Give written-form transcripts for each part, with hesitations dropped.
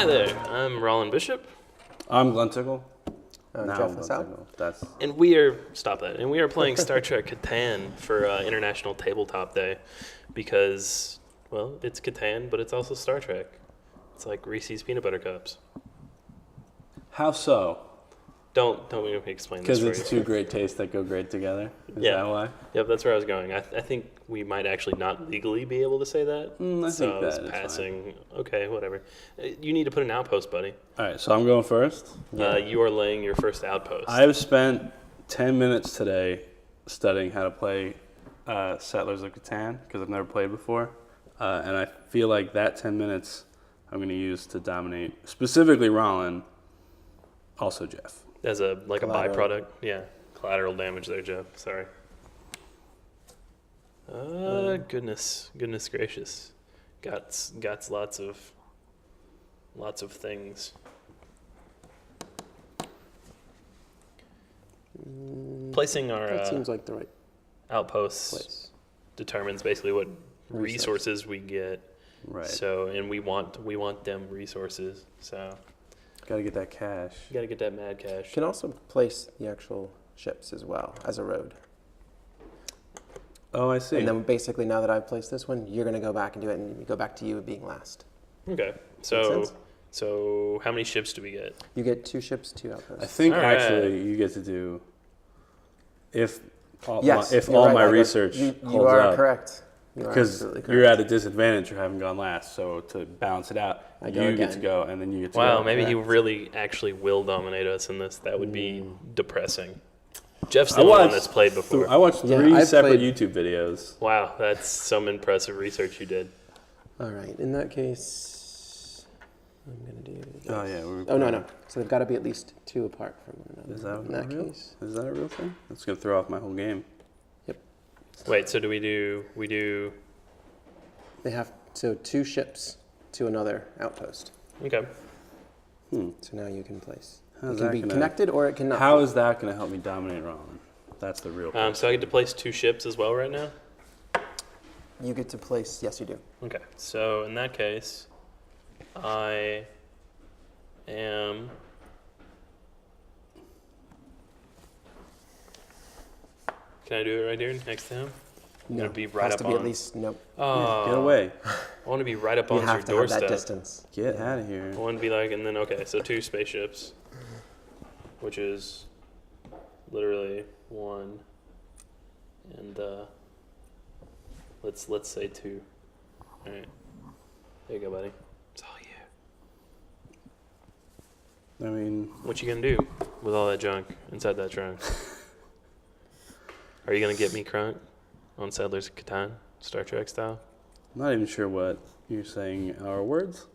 there, I'm Rollin Bishop. I'm Glen. Jeff LaSalle. And we are, stop that, and we are playing Star Trek Catan for International Tabletop Day because, well, it's Catan, but it's also Star Trek. It's like Reese's Peanut Butter Cups. How so? Don't make me explain this for you. Because it's two great tastes that go great together? Is that why? Yep, that's where I was going. I think we might actually not legally be able to say that. I think that is passing. Fine. Okay, whatever. You need to put an outpost, buddy. All right, so I'm going first? You are laying your first outpost. I've spent 10 minutes today studying how to play Settlers of Catan because I've never played before. And I feel like that 10 minutes I'm going to use to dominate, specifically Rollin, also Jeff. As a byproduct, yeah. Collateral damage there, Jeff. Sorry. Goodness gracious. Got lots of things. Placing our that seems like the right outposts place. Determines basically what resources we get. Right. So, and we want them resources. So. Got to get that cash. You got to get that mad cash. You can also place the actual ships as well as a road. Oh, I see. And then basically now that I've placed this one, you're going to go back and do it, and you go back to you being last. Okay. So how many ships do we get? You get 2 ships, 2 outposts. I think actually you get to do, if all my research you holds are up. Correct. Because you're at a disadvantage for having gone last, so to balance it out, you get to go, and then you get to go. Wow, maybe he really actually will dominate us in this. That would be depressing. Jeff's the one that's played before. I watched 3 separate YouTube videos. Wow, that's some impressive research you did. All right, in that case, I'm going to do this. Oh, yeah. No. So they've got to be at least 2 apart from one another. Is that in that case? Is that a real thing? That's going to throw off my whole game. Wait, so we do... They have, 2 ships to another outpost. Okay. So now you can place. How's it can that be gonna, connected or it cannot. How is that going to help me dominate Rollin? That's the real question. So I get to place 2 ships as well right now? You get to place, yes you do. Okay, so in that case, I am... Can I do it right here next to him? No, be right has up to be on. at least, nope. Oh, Get away. I want to be right up on You your have to doorstep. have that distance. Get out of here. I want to be like, and then, okay, so 2 spaceships, which is literally 1, and let's say 2. All right, there you go, buddy. It's all you. I mean... What you gonna do with all that junk inside that trunk? Are you gonna get me crunk on Settlers of Catan, Star Trek style? I'm not even sure what you're saying are words.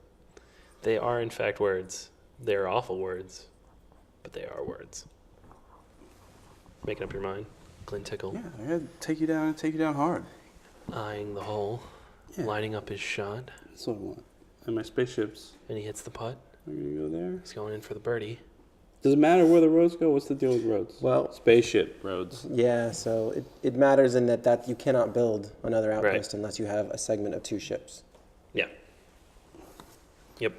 They are, in fact, words. They are awful words, but they are words. Making up your mind. Glen Tickle. Yeah, I gotta take you down hard. Eyeing the hole, lining up his shot. That's what I want. And my spaceships. And he hits the putt. Are you gonna go there? He's going in for the birdie. Does it matter where the roads go? What's the deal with roads? Well, spaceship roads. Yeah, so it matters in that you cannot build another outpost unless you have a segment of 2 ships. Yeah. Yep.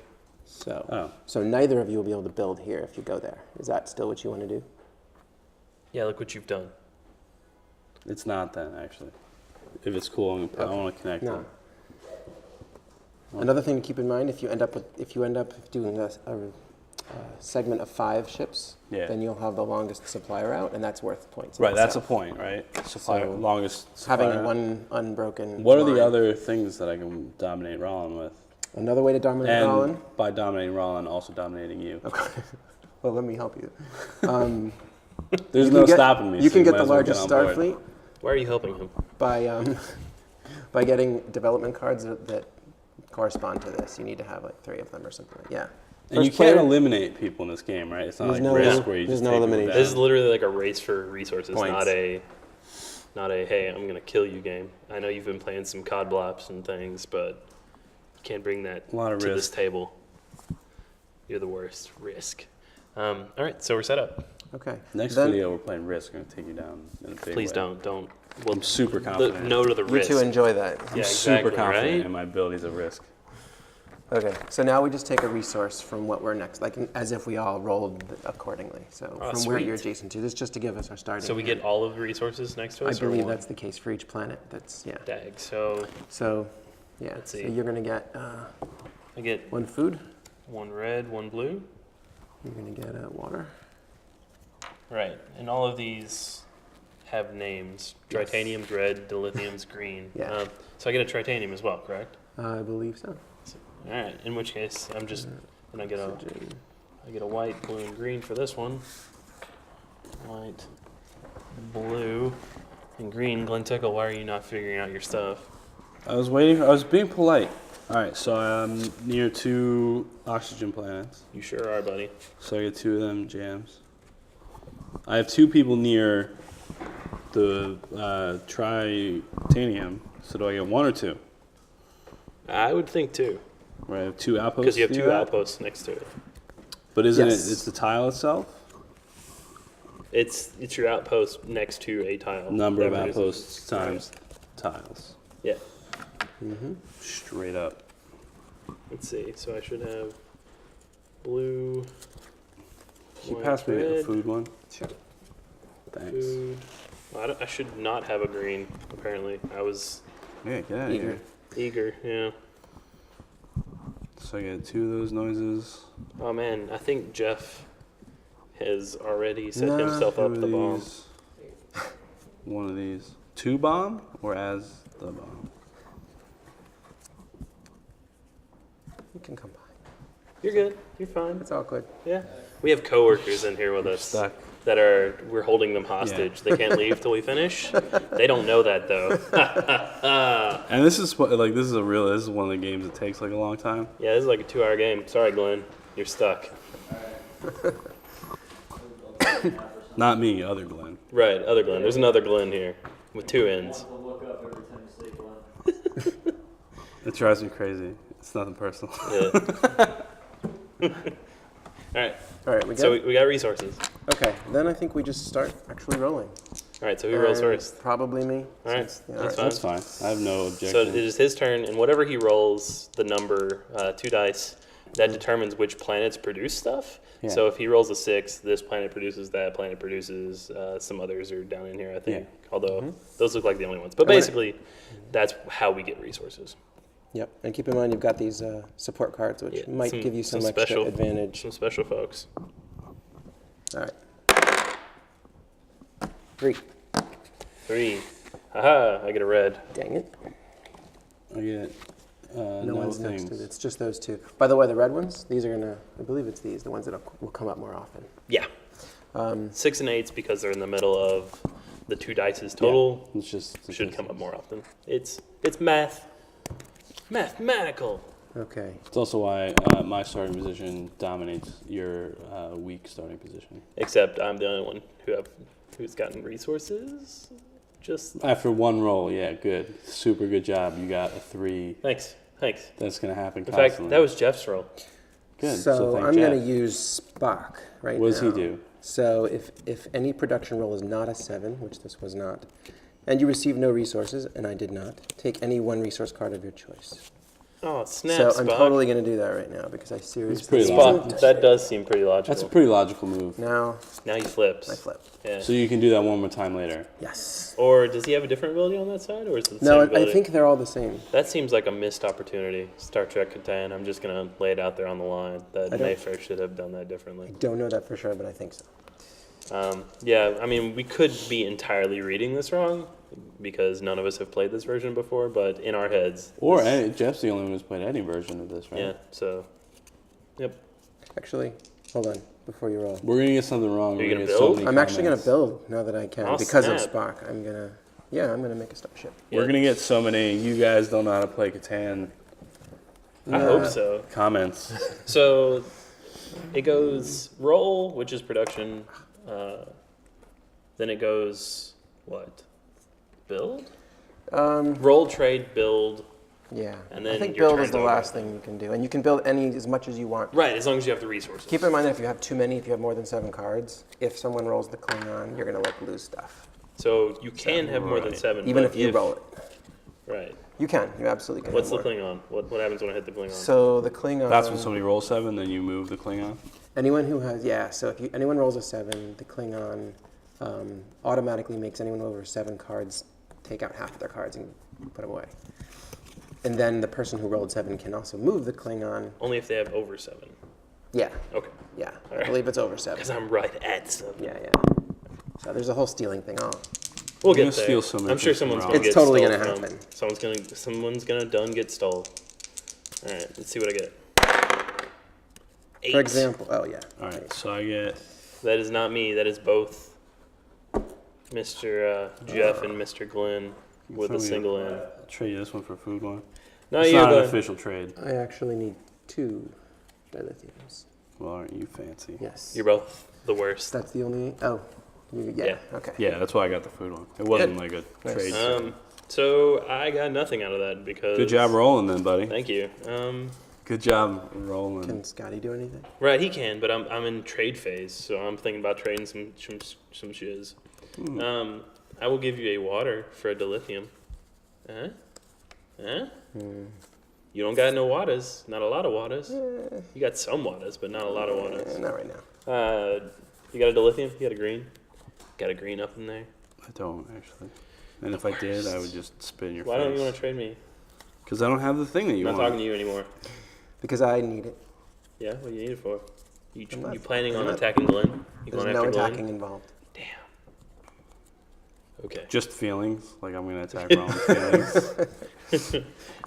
So neither of you will be able to build here if you go there. Is that still what you want to do? Yeah, look what you've done. It's not that, actually. If it's cool, I want to connect them. Another thing to keep in mind, if you end up doing a segment of 5 ships, then you'll have the longest supply route, and that's worth points. Right, that's a point, right? Longest supply having route. One unbroken What are line. the other things that I can dominate Rollin with? Another way to dominate Rollin? And by dominating Rollin, also dominating you. Okay. Well, let me help you. There's no stopping me. You can get the largest star fleet. Why are you helping him? By getting development cards that correspond to this. You need to have like 3 of them or something. Yeah. And you can't eliminate people in this game, right? It's not like risk where you just take elimination. This is literally like a race for resources, Points. not a hey, I'm gonna kill you game. I know you've been playing some COD blops and things, but you can't bring that to this table. You're the worst. Risk. All right, so we're set up. Okay. Next video, we're playing Risk. I'm going to take you down in a big Please way. don't. Well, I'm super confident. No to the risk. You two enjoy that. I'm super confident in my abilities at Risk. Okay, so now we just take a resource from what we're next, like as if we all rolled accordingly. So from where you're adjacent to, this just to give us our starting. So we get all of the resources next to us? I believe that's the case for each planet. That's, yeah. Dag, so yeah, let's see. so you're going to get I get 1 food. 1 red, 1 blue. You're going to get water. Right, and all of these have names. Tritanium's red, dilithium's green. Yeah. So I get a tritanium as well, correct? I believe so. All right. In which case, I'm just I get a white, blue, and green for this one. White, blue, and green. Glen Tickle, why are you not figuring out your stuff? I was waiting. I was being polite. All right, so I'm near 2 oxygen planets. You sure are, buddy. So I get 2 of them jams. I have 2 people near the tritanium. So do I get 1 or 2? I would think 2. Right, I have 2 outposts. Because you have 2 outposts next to it. But isn't it's the tile itself? It's your outpost next to a tile. Number of outposts times tiles. Yeah. Straight up. Let's see. So I should have blue. Can you pass me a food one? Sure. Thanks. Food. Well, I should not have a green, apparently. I was Yeah, get out of here. eager, yeah. So I get 2 of those noises. Oh man, I think Jeff has already set himself up the bomb. One of these. 2 bomb or as the bomb? You can come by. You're good. You're fine. It's all good. Yeah. We have coworkers in here with us Stuck. that we're holding them hostage. They can't leave till we finish. They don't know that though. And this is one of the games that takes like a long time. Yeah, this is like a 2-hour game. Sorry, Glenn. You're stuck. Not me, other Glen. Right, other Glenn. There's another Glenn here with 2 ends. It drives me crazy. It's nothing personal. Yeah. All right. All right, we good? So we got resources. Okay, then I think we just start actually rolling. All right, so who rolls first? Probably me. All right, That's fine. I have no objection. So it is his turn, and whatever he rolls, the number, 2 dice, that determines which planets produce stuff. Yeah. So if he rolls a 6, this planet produces that planet produces. Some others are down in here, I think. Yeah. Although those look like the only ones. But basically, that's how we get resources. Yep, and keep in mind you've got these support cards, which might give you some extra special advantage. Some special folks. All right. 3. 3. Haha, I get a red. Dang it. I get No one's next to it. It's just those 2. By the way, the red ones, these are going to, I believe it's these, the ones that will come up more often. Yeah. 6 and 8s because they're in the middle of the 2 dice's total. Yeah, it's should come up more often. It's math. Mathematical. Okay. It's also why my starting position dominates your weak starting position. Except I'm the only one who's gotten resources. Just after 1 roll, yeah, good, super good job. You got a 3. Thanks. That's gonna happen. In constantly. fact, that was Jeff's roll. Good. So I'm going to use Spock right now. What does he do? So if any production roll is not a 7, which this was not, and you receive no resources, and I did not, take any 1 resource card of your choice. Oh, snap, So I'm Spock. totally going to do that right now because I seriously... pretty Spock, that does seem pretty logical. That's a pretty logical move. Now Now he flips. I flip. Yeah. So you can do that one more time later. Yes. Or does he have a different ability on that side, or is it the No, same I ability? think they're all the same. That seems like a missed opportunity. Star Trek Catan. I'm just gonna lay it out there on the line that Mayfair should have done that differently. Don't know that for sure, but I think so. Yeah, I mean, we could be entirely reading this wrong because none of us have played this version before, but in our heads. Or Jeff's the only one who's played any version of this, right? Yeah, so, yep. Actually, hold on before you roll. We're gonna get something wrong. Are you We're gonna get build? many I'm actually going to comments. build now that I can Oh, because snap. of Spock. I'm going to make a starship. Yeah. We're gonna get so many. You guys don't know how to play Catan. I hope so. Comments. So, it goes roll, which is production. Then it goes, what? Build? Roll, trade, build. Yeah. And then I think your build is turn's the over. last thing you can do. And you can build as much as you want. Right, as long as you have the resources. Keep in mind that if you have too many, if you have more than 7 cards, if someone rolls the Klingon, you're going to lose stuff. So you can have more than 7. Even but if you roll it. Right. You can. You absolutely can. What's the Klingon? What happens when I hit the Klingon? So the Klingon. That's when somebody rolls 7, then you move the Klingon? Anyone who has, so if anyone rolls a 7, the Klingon automatically makes anyone over 7 cards take out half of their cards and put them away. And then the person who rolled 7 can also move the Klingon. Only if they have over 7. Yeah. Okay. Yeah, All I believe it's over 7. Because I'm right at 7. Yeah. So there's a whole stealing thing. We'll You're get there. steal so I'm sure someone's from gonna Rollin. get It's totally stole gonna from. happen. Someone's gonna done get stole. All right, let's see what I get. 8. For example, All right, so I get... That is not me. That is both Mr. Jeff and Mr. Glenn with a single in. I'll trade you this one for food one. No, It's you not an go. official trade. I actually need 2 dilithiums. Well, aren't you fancy? Yes. You're both the worst. That's the only. Oh. Yeah. Okay. Yeah, that's why I got the food one. It wasn't like a Nice. trade. So I got nothing out of that because. Good job rolling then, buddy. Thank you. Good job rolling. Can Scotty do anything? Right, he can, but I'm in trade phase, so I'm thinking about trading some shiz. I will give you a water for a dilithium. You don't got no waters, not a lot of waters. You got some waters, but not a lot of waters. Not right now. You got a dilithium? You got a green? Got a green up in there? I don't, actually. And if I did, I would just spit in your face. Why don't you want to trade me? Because I don't have the thing that you I'm want. not talking to you anymore. Because I need it. Yeah, what do you need it for? You I'm not- planning on I'm not- attacking Glen? You There's going no after Glen? attacking involved. Damn. Okay. Just feelings. Like, I'm going to attack Rollin's feelings.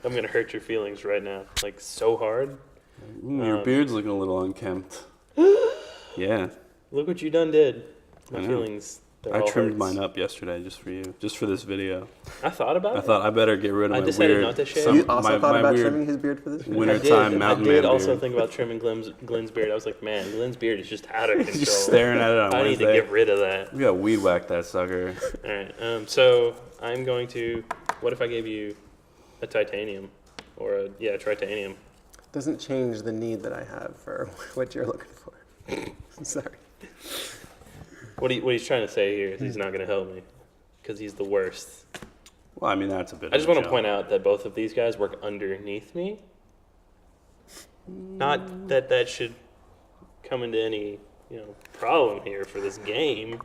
I'm going to hurt your feelings right now. Like, so hard. Your beard's looking a little unkempt. Yeah. Look what you done did. My I know. feelings. I trimmed mine up yesterday just for you. Just for this video. I thought about it. I thought I better get rid of I my decided weird... not to shave. You also thought about weird trimming his beard for this video? wintertime mountain I did man also beard. think about trimming Glen's beard. I was like, man, Glen's beard is just out of control. Just staring at it on I need Wednesday. to get rid of that. We got weed whacked that sucker. All right. So I'm going to. What if I gave you a titanium, or a tritanium? Doesn't change the need that I have for what you're looking for. I'm sorry. What he's trying to say here is he's not going to help me, because he's the worst. Well, I mean, that's a bit I just of a want to joke. point out that both of these guys work underneath me. Not that should come into any problem here for this game.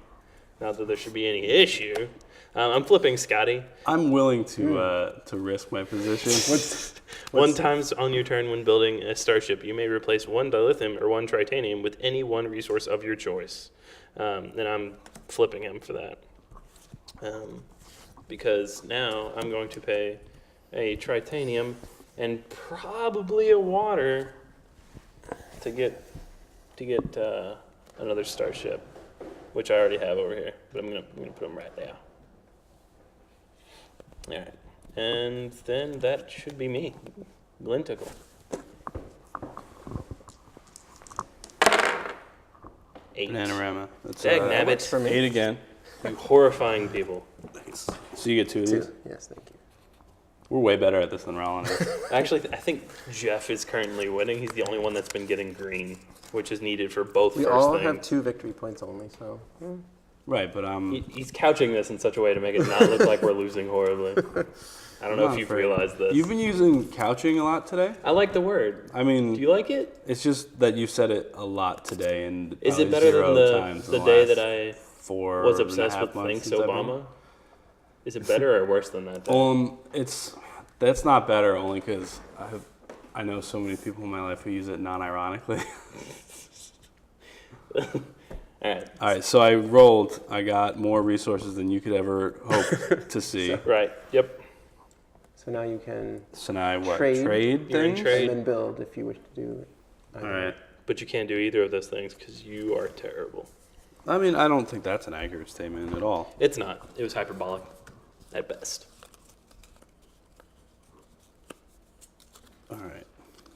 Not that there should be any issue. I'm flipping Scotty. I'm willing to risk my position. One time on your turn when building a starship, you may replace 1 dilithium or 1 tritanium with any one resource of your choice. And I'm flipping him for that. Because now I'm going to pay a tritanium and probably a water to get another starship, which I already have over here. But I'm gonna put them right there. All right, and then that should be me, Glen Tickle. Eight. Bananarama. That's Dagnabbit. Works for me. 8 again. You horrifying people. Thanks. So you get 2 of these? 2. Yes, thank you. We're way better at this than Rollin is. Actually, I think Jeff is currently winning. He's the only one that's been getting green, which is needed for both We first all things. have 2 victory points only, so. Right, but He's couching this in such a way to make it not look like we're losing horribly. I don't know if you've realized this. You've been using couching a lot today? I like the word. I mean, Do you like it? it's just that you said it a lot today, and Is it probably better 0 than times the in day last that I 4 was and a obsessed half with months Thanks since I've been- Obama? Is it better or worse than that? Day? That's not better only because I know so many people in my life who use it non-ironically. All right, so I rolled. I got more resources than you could ever hope to see. right. Yep. So now you can So now I what? Trade. Trade You're in things? trade. and then build if you wish to do it. All right. But you can't do either of those things because you are terrible. I mean, I don't think that's an accurate statement at all. It's not. It was hyperbolic at best. All right.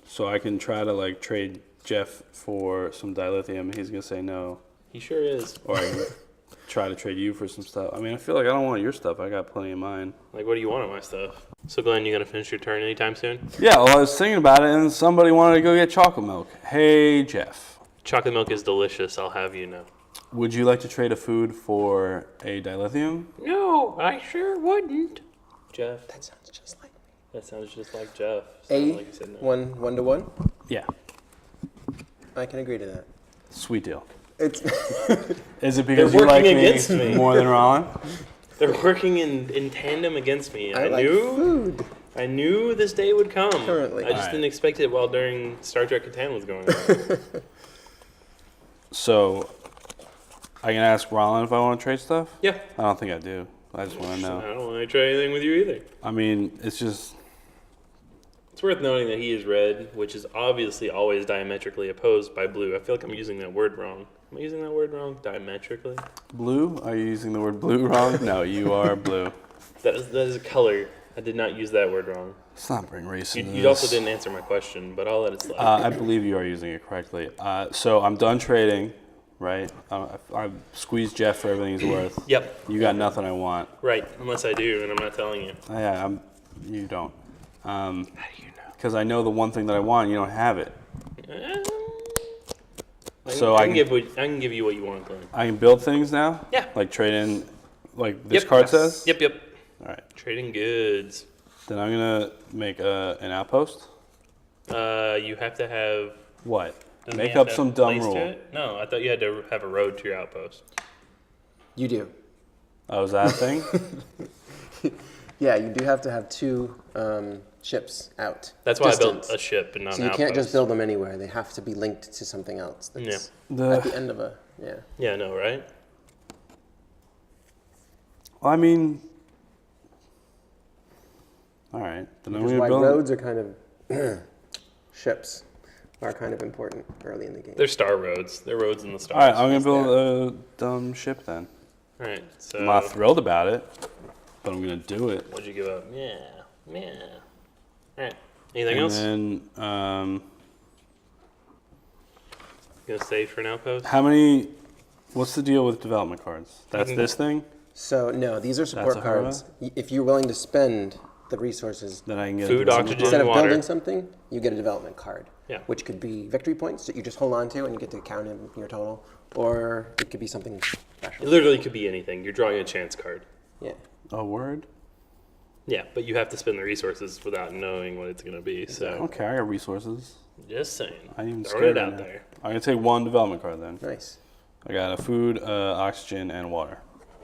So I can try to trade Jeff for some dilithium. He's gonna say no. He sure is. Or I can try to trade you for some stuff. I mean, I feel like I don't want your stuff. I got plenty of mine. Like, what do you want of my stuff? So, Glenn, you gonna finish your turn anytime soon? Yeah, well, I was thinking about it, and somebody wanted to go get chocolate milk. Hey, Jeff. Chocolate milk is delicious, I'll have you know. Would you like to trade a food for a dilithium? No, I sure wouldn't. Jeff. That sounds just like me. That sounds just like Jeff. A, Like you said no. 1-1? Yeah. I can agree to that. Sweet deal. It's Is it because They're you like working me against me. more than Rollin? They're working in tandem against me. I like food. I knew this day would come. Currently. I just Alright. didn't expect it while during Star Trek Catan was going on. So, I can ask Rollin if I want to trade stuff? Yeah. I don't think I do. I just want to I know. don't want to try anything with you either. I mean, it's just... It's worth noting that he is red, which is obviously always diametrically opposed by blue. I feel like I'm using that word wrong. Am I using that word wrong? Diametrically? Blue? Are you using the word blue wrong? No, you are blue. That is a color. I did not use that word wrong. Let's not bring race into You this. also didn't answer my question, but I'll let it slide. I believe you are using it correctly. So I'm done trading, right? I've squeezed Jeff for everything he's worth. Yep. You got nothing I want. Right, unless I do, and I'm not telling you. Yeah, you don't. How do you know? Because I know the one thing that I want, and you don't have it. So I can give you what you want, Glen. I can build things now? Yeah. Like trade in, like this Yep. card says? Yep. All right. Trading goods. Then I'm going to make an outpost. You have to have... What? doesn't Make he have up to some have dumb place to rule. it? No, I thought you had to have a road to your outpost. You do. Oh, is that a thing? Yeah, you do have to have 2 ships out. That's why I Distance. built a ship and not So an you outpost. can't just build them anywhere. They have to be linked to something else. That's at the end of a, yeah. Yeah, I know, right? Well, I mean... All right. Then I'm Which is going why to build... roads are kind of, ships are kind of important early in the game. They're star roads. They're roads in the stars. All right, I'm going to build a dumb ship then. All right, so... I'm not thrilled about it, but I'm going to do it. What'd you give up? Yeah. All right. Anything else? And then, Gonna save for an outpost? how many... What's the deal with development cards? That's this thing? So, no, these are support That's a hurdle? cards. If you're willing to spend the resources, Then I can get... Food, a oxygen, instead of water. building something, you get a development card. Yeah. Which could be victory points that you just hold on to and you get to count in your total. Or it could be something It special. literally could be anything. You're drawing a chance card. Yeah. A word? Yeah, but you have to spend the resources without knowing what it's gonna be. So Okay, I got resources. just saying. I ain't even Throwing scared it right out now. there. I'm going to take one development card then. Nice. I got a food, oxygen, and water.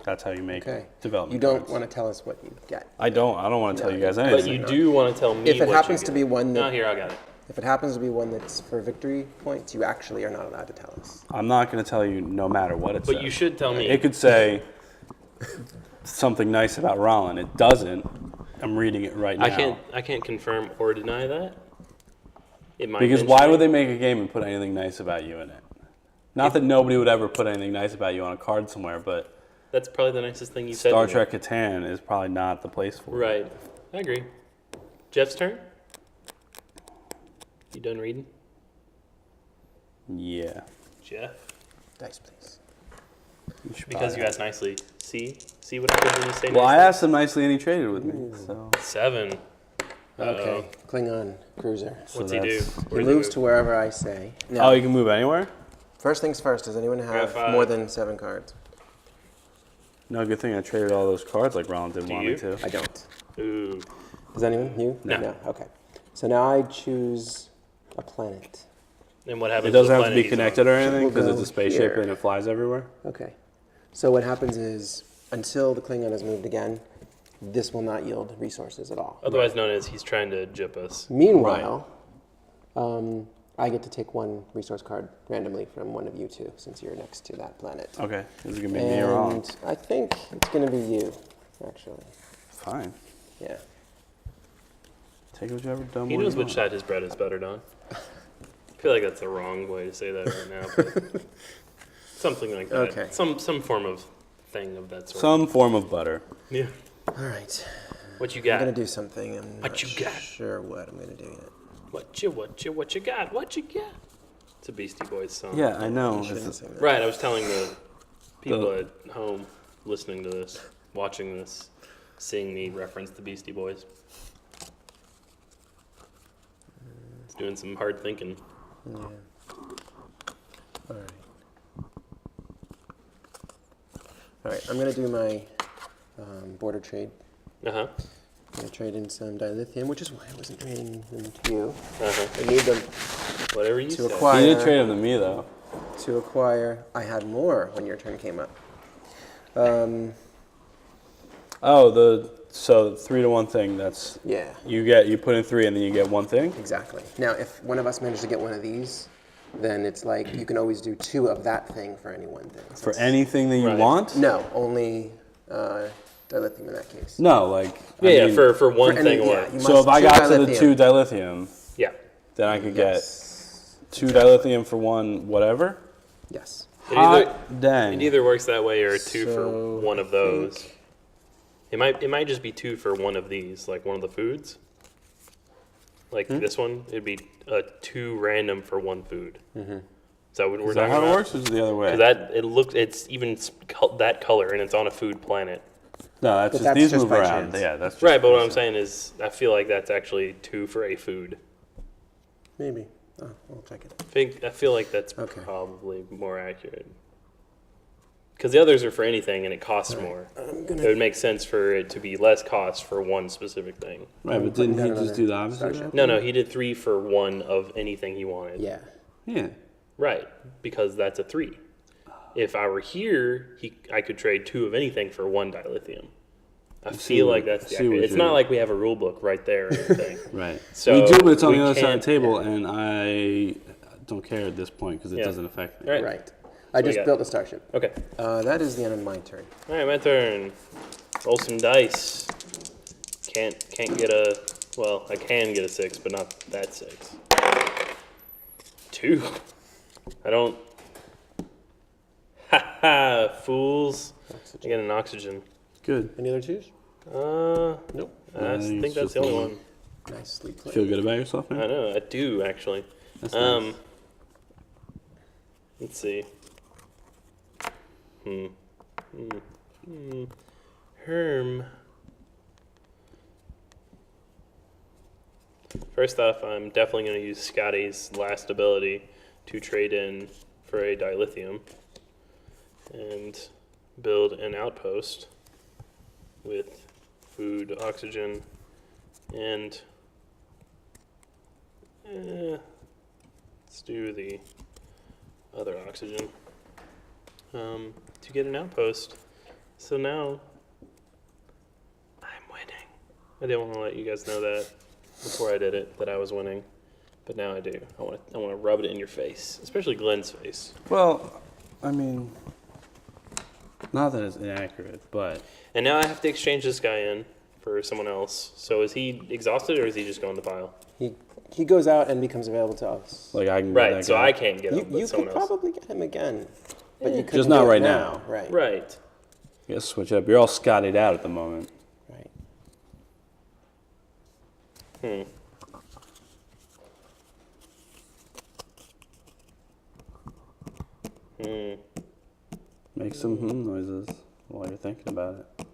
That's how you make Okay. development You don't cards. want to tell us what you get. I don't want to tell you guys But anything. you do want to tell me If it what happens you to get. be one No, that, here, I got it. if it happens to be one that's for victory points, you actually are not allowed to tell us. I'm not going to tell you no matter what it says. But you should tell me. It could say something nice about Rollin. It doesn't. I'm reading it right now. I can't confirm or deny that. It might Because mention why it. would they make a game and put anything nice about you in it? Not that nobody would ever put anything nice about you on a card somewhere, but That's probably the nicest thing you said. Star to me. Trek Catan is probably not the place for it. Right. I agree. Jeff's turn. You done reading? Yeah. Jeff? Dice, please. You should Because probably you asked nicely. See what happens when you say Well, I nicely? asked him nicely and he traded with me. So, 7. Okay. Klingon cruiser. What's he do? that's- He Where does moves move? to wherever I say. Oh, Now, you can move anywhere? first things first, does anyone have Grab 5. more than 7 cards? No, good thing I traded all those cards like Rollin didn't Do want you? me to. I don't. Ooh. Does anyone? You? No. Okay. So now I choose a planet. And what It happens? doesn't with have to planet be he's on? connected or anything We'll because go it's a spaceship here. and it flies everywhere. Okay. So what happens is, until the Klingon has moved again, this will not yield resources at all. Otherwise known as he's trying to jip us. Meanwhile, I get to take 1 resource card randomly from one of you two, since you're next to that planet. Okay, this is gonna make me wrong. And I think it's going to be you, actually. Fine. Yeah. Take whichever dumb He one knows you which want. side his bread is buttered on. I feel like that's the wrong way to say that right now, but something like that. Okay. Some form of thing of that sort. Some form of butter. Yeah. All right. What you I'm got? going to do something. I'm What not you got? sure what I'm going to do yet. What you got? What you got? It's a Beastie Boys song. Yeah, I know. You shouldn't It's- sing that. Right, I was telling the people at home listening to this, watching this, seeing me reference the Beastie Boys. It's doing some hard thinking. Yeah. All right. All right. I'm going to do my border trade. Uh-huh. I'm gonna trade in some dilithium, which is why I wasn't trading them to you. Uh-huh. I need them Whatever you to say. acquire. You didn't trade them to me though. To acquire, I had more when your turn came up. So 3-to-1 thing. That's Yeah, you put in 3 and then you get one thing. exactly. Now, if one of us managed to get one of these, then it's like you can always do 2 of that thing for any one thing. So For anything that you Right. want? No, only dilithium in that case. No, like Yeah, I mean, for one for any- thing yeah, or you so if must I two got to the dilithium. 2 dilithium, yeah. then I could Yes. get 2 dilithium for 1 whatever. Yes. It either, Hot dang. it either works that way or 2 So, for one of I those. think- It might just be 2 for one of these, like one of the foods. Like this one, it'd be 2 random for 1 food. Mm-hmm. Is that what we're Is that talking how it about? works, or is it the other way? 'Cause it's even that color and it's on a food planet. No, that's But just that's these just move by around. chance. Yeah, that's just Right, but what I'm percent. saying is, I feel like that's actually 2 for a food. Maybe. Oh, we'll check it. I feel like that's Okay. probably more accurate. Because the others are for anything and it costs more. I'm It gonna. would make sense for it to be less cost for one specific thing. Right, but putting didn't he down just another do the opposite? starship. No, he did 3 for 1 of anything he wanted. Yeah. Yeah. Right, because that's a 3. If I were here, I could trade 2 of anything for 1 dilithium. I feel like that's the accurate. It's not like we have a rule book right there or anything. Right. So we do, but it's on we the other side of can't- the table, and I don't care at this point because it Yeah. doesn't affect me. Right. Right. I we just got? built a starship. Okay. That is the end of my turn. All right, my turn. Roll some dice. Can't get a. Well, I can get a 6, but not that 6. 2. I don't. Ha ha! Fools. I get an oxygen. Good. Any other 2s? Nope. I I think think it's that's just the only the one. Nicely played. Feel good about yourself, I man? know. I do actually. That's nice. Let's see. Herm. First off, I'm definitely going to use Scotty's last ability to trade in for a dilithium and build an outpost with food, oxygen, and let's do the other oxygen to get an outpost. So now I'm winning. I didn't want to let you guys know that before I did it, that I was winning, but now I do. I want to rub it in your face, especially Glen's face. Well, I mean, not that it's inaccurate, but And now I have to exchange this guy in for someone else. So is he exhausted or is he just going to pile? He goes out and becomes available to us. like I can get Right. that So guy. I can't get him, You but could someone else. probably get him again, but you Yeah. couldn't Just not do it right now. Right. Right. You gotta switch it up. You're all Scottied out at the moment. Right. Make some noises while you're thinking about it.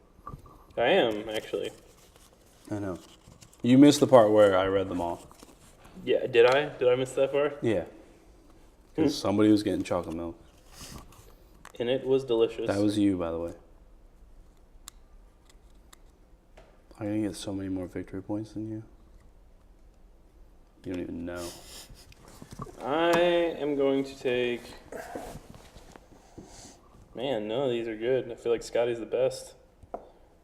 I am actually. I know. You missed the part where I read them all. Yeah. Did I? Did I miss that far? Yeah. Because somebody was getting chocolate milk. And it was delicious. That was you, by the way. I'm gonna get so many more victory points than you. You don't even know. I am going to take. Man, none of these are good. I feel like Scotty's the best.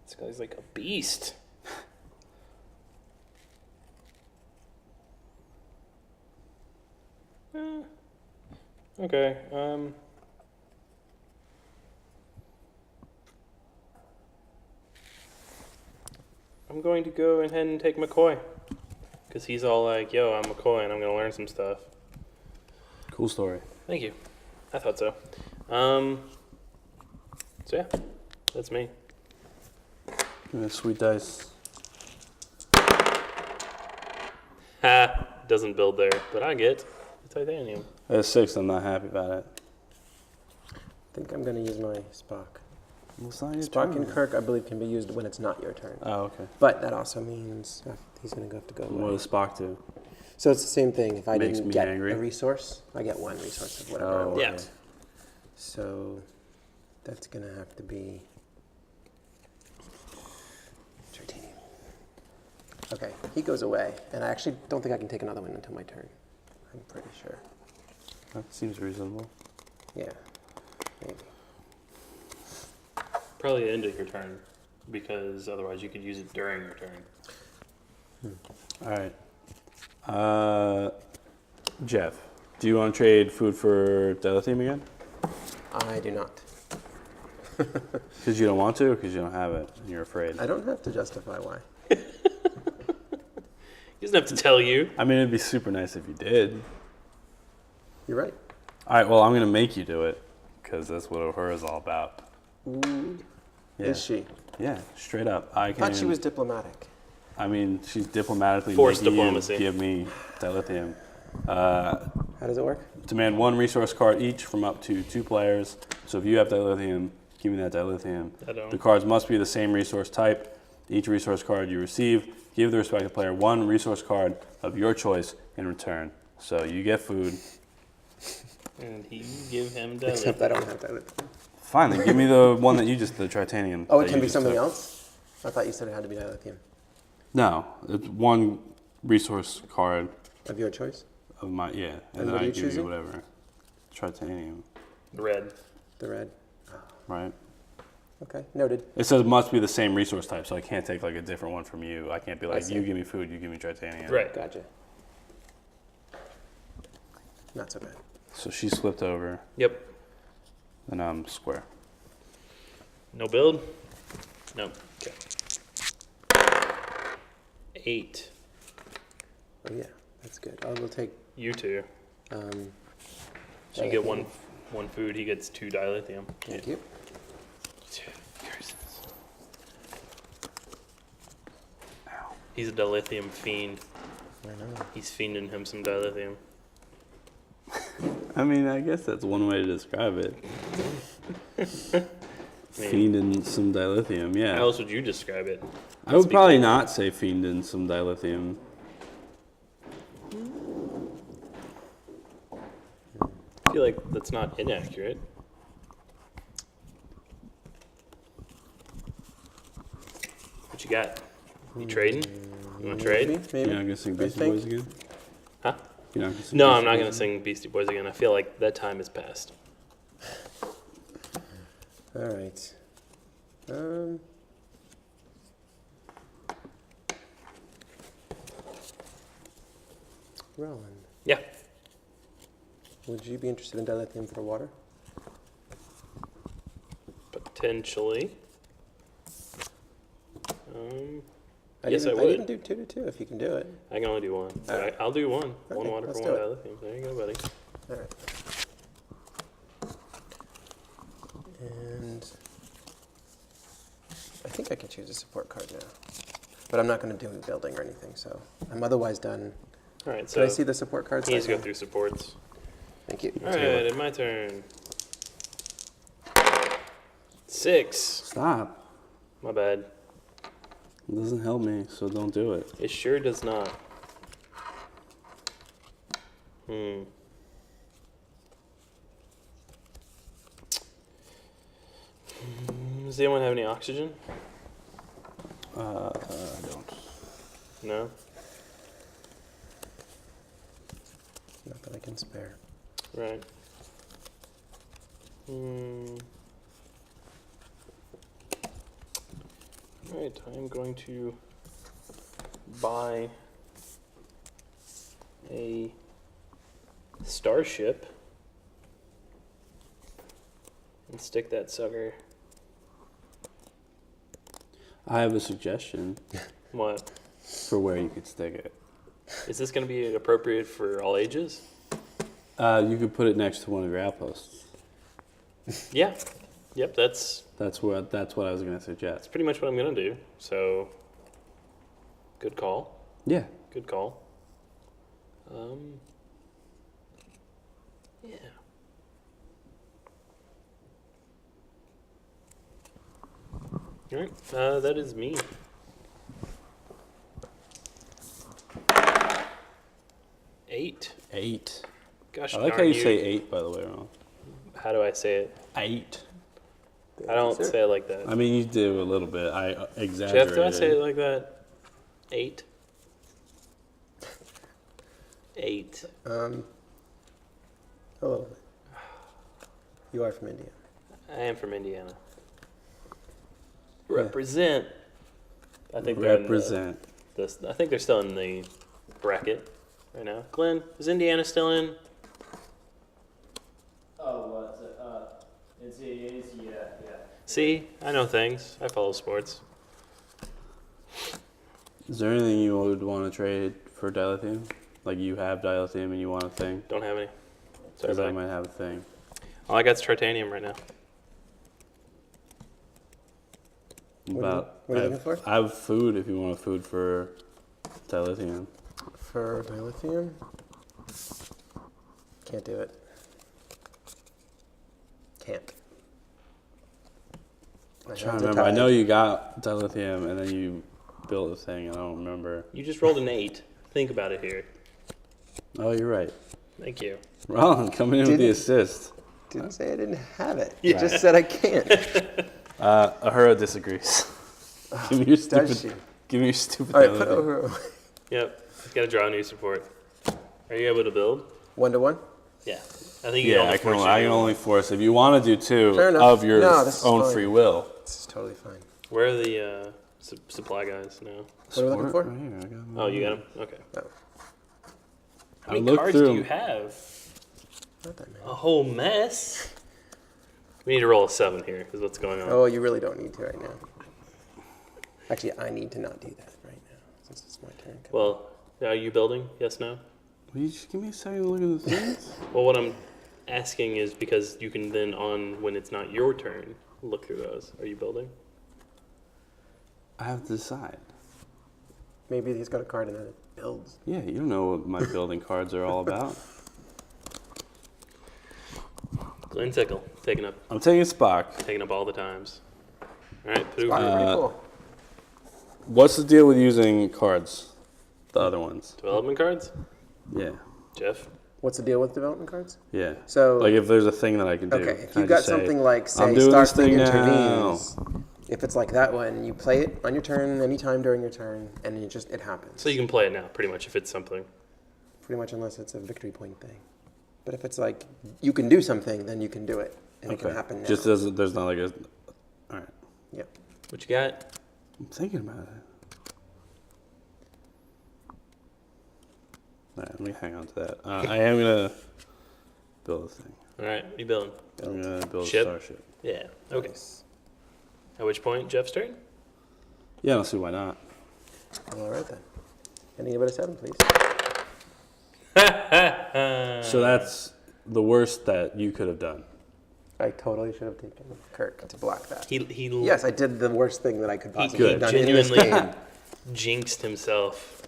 This guy's like a beast. Okay. I'm going to go ahead and take McCoy. Because he's all like, yo, I'm McCoy and I'm going to learn some stuff. Cool story. Thank you. I thought so. So yeah, that's me. Give me sweet dice. Ha! Doesn't build there, but I get the titanium. I had 6. I'm not happy about it. I think I'm going to use my Spock. Well, it's not your Spock turn. and Kirk, I believe, can be used when it's not your turn. Oh, okay. But that also means he's going to have to go What away. does Spock do? So it's the same thing. If I Makes didn't me get angry. a resource, I get 1 resource of whatever I Oh, want. Yeah. So that's going to have to be titanium. Okay, he goes away, and I actually don't think I can take another one until my turn. I'm pretty sure. That seems reasonable. Yeah, maybe. Probably the end of your turn, because otherwise you could use it during your turn. All right. Jeff, do you want to trade food for dilithium again? I do not. Because you don't want to, or because you don't have it and you're afraid? I don't have to justify why. He doesn't have to tell you. I mean, it'd be super nice if you did. You're right. All right, well, I'm going to make you do it, because that's what Uhura is all about. Ooh. Yeah. Is she? Yeah, straight up. I Thought she was diplomatic. I mean, she's diplomatically Forced making diplomacy. you give me dilithium. How does it work? Demand 1 resource card each from up to 2 players. So if you have dilithium, give me that dilithium. I don't. The cards must be the same resource type. Each resource card you receive, give the respective player 1 resource card of your choice in return. So you get food. And you give him Except I don't have that. Fine, then give me the one that you just, the tritanium. Oh, that it can you be just something took. else? I thought you said it had to be dilithium. No, it's 1 resource card Of your choice? of my, yeah. And And then what are I you give choosing? you whatever. Tritanium, Red. The red. right? Okay, noted. It says it must be the same resource type, so I can't take like a different one from you. I can't be like, see. you give me food, you give me tritanium. Right. Gotcha. Not so bad. So she slipped over, Yep. and I'm square. No build? No. Okay. 8. Oh yeah, that's good. I will take. You two. Um, So you get one food, he gets 2 dilithium. Thank you. He's a dilithium fiend. I know. He's fiending him some dilithium. I mean, I guess that's one way to describe it. mean- Fiending some dilithium, yeah. How else would you describe it? I would probably not say fiending some dilithium. I feel like that's not inaccurate. What you got? You trading? You want to trade? Maybe. You're not gonna sing I Beastie think- Boys again? Huh? You're not gonna sing No, Beastie I'm not Boys going to sing Beastie Boys again. I feel like that time has passed. All right. Rollin, Yeah. would you be interested in dilithium for water? Potentially. Yes, I I'd would. even do 2 to 2 if you can do it. I can only do one. All right. I'll do one. One Okay, water let's for do one it. dilithium. There you go, buddy. All right. And I think I can choose a support card now. But I'm not going to do building or anything, so I'm otherwise done. All right, Can so I see the support cards? he needs to go I can- through supports. Thank you. All right, it's my turn. 6. Stop. My bad. It doesn't help me, so don't do it. It sure does not. Does anyone have any oxygen? I don't. No? Not that I can spare. Right. Alright, I'm going to buy a starship and stick that sucker. I have a suggestion What? for where you could stick it. Is this going to be appropriate for all ages? You could put it next to one of your outposts. Yeah. Yep, that's That's what I was gonna suggest. pretty much what I'm going to do. So, good call. Yeah. Good call. Yeah. All right, that is me. Eight. 8. Gosh, I like how darn you say 8, by the way, Ron. How do I say it? 8. I don't say it like that. I mean, you do a little bit. I exaggerated. Jeff, do I say it like that? 8. 8. A little bit. You are from Indiana. I am from Indiana. Represent. I think they're Represent. I think they're still in the bracket right now. Glenn, is Indiana still in? Oh, what? NCAAs? Yeah. See, I know things. I follow sports. Is there anything you would want to trade for dilithium? Like you have dilithium and you want a thing? Don't have any. Sorry, Because I back. might have a thing. All I got is titanium right now. What are you looking for? I have food if you want a food for dilithium. For dilithium? Can't do it. Can't. I'm trying to remember. I know you got dilithium and then you built a thing. I don't remember. You just rolled an 8. Think about it here. Oh, you're right. Thank you. Rollin coming in with the assist. Didn't say I didn't have it. Yeah. You just said I can't. Ahura disagrees. Give me your Does she? stupid. Give me your stupid. All right, put dilithium. over Yep. Got to draw a news report. Are you able to build? 1-to-1. Yeah. I think you Yeah, only I can. force I you can to- only force if you want to do 2 Fair enough. of your No, this is own fine. free will. This is totally fine. Where are the supply guys now? What are we looking for? Right here, I got them. Oh, you got them? Okay. No, How I many looked cards through do 'em. you have? not that many. A whole mess. We need to roll a 7 here, is what's going on. Oh, you really don't need to right now. Actually, I need to not do that right now since it's my turn. Well, are you building? Yes, no? Will you just give me a second to look at the things? Well, what I'm asking is because you can then when it's not your turn, look through those. Are you building? I have to decide. Maybe he's got a card and then it builds. Yeah, you don't know what my building cards are all about. Glen Tickle, taking up I'm taking Spock. all the times. All right, put it Spot, over. pretty cool. What's the deal with using cards? The other ones. Development cards? Yeah. Jeff? What's the deal with development cards? Yeah. So, Like if there's a thing that I can do. okay, if can you've I got just say, something like, I'm say, doing Start this thing Thing now. Intervenes, if it's like that one, you play it on your turn, anytime during your turn, and it happens. So you can play it now, pretty much, if it's something. Pretty much unless it's a victory point thing. But if it's like, you can do something, then you can do it. And it can happen now. Just there's not like a. All right. Yep. What you got? I'm thinking about it. All right, let me hang on to that. I am gonna build a thing. All right, what are you building? I'm gonna build Ship? a starship. Yeah, okay. Nice. At which point, Jeff's turn? Yeah, I don't see why not. All right then. Can you give it a 7, please? So that's the worst that you could have done. I totally should have taken Kirk to block that. He Yes, I did the worst thing that I could possibly Good. have done in this genuinely game. jinxed himself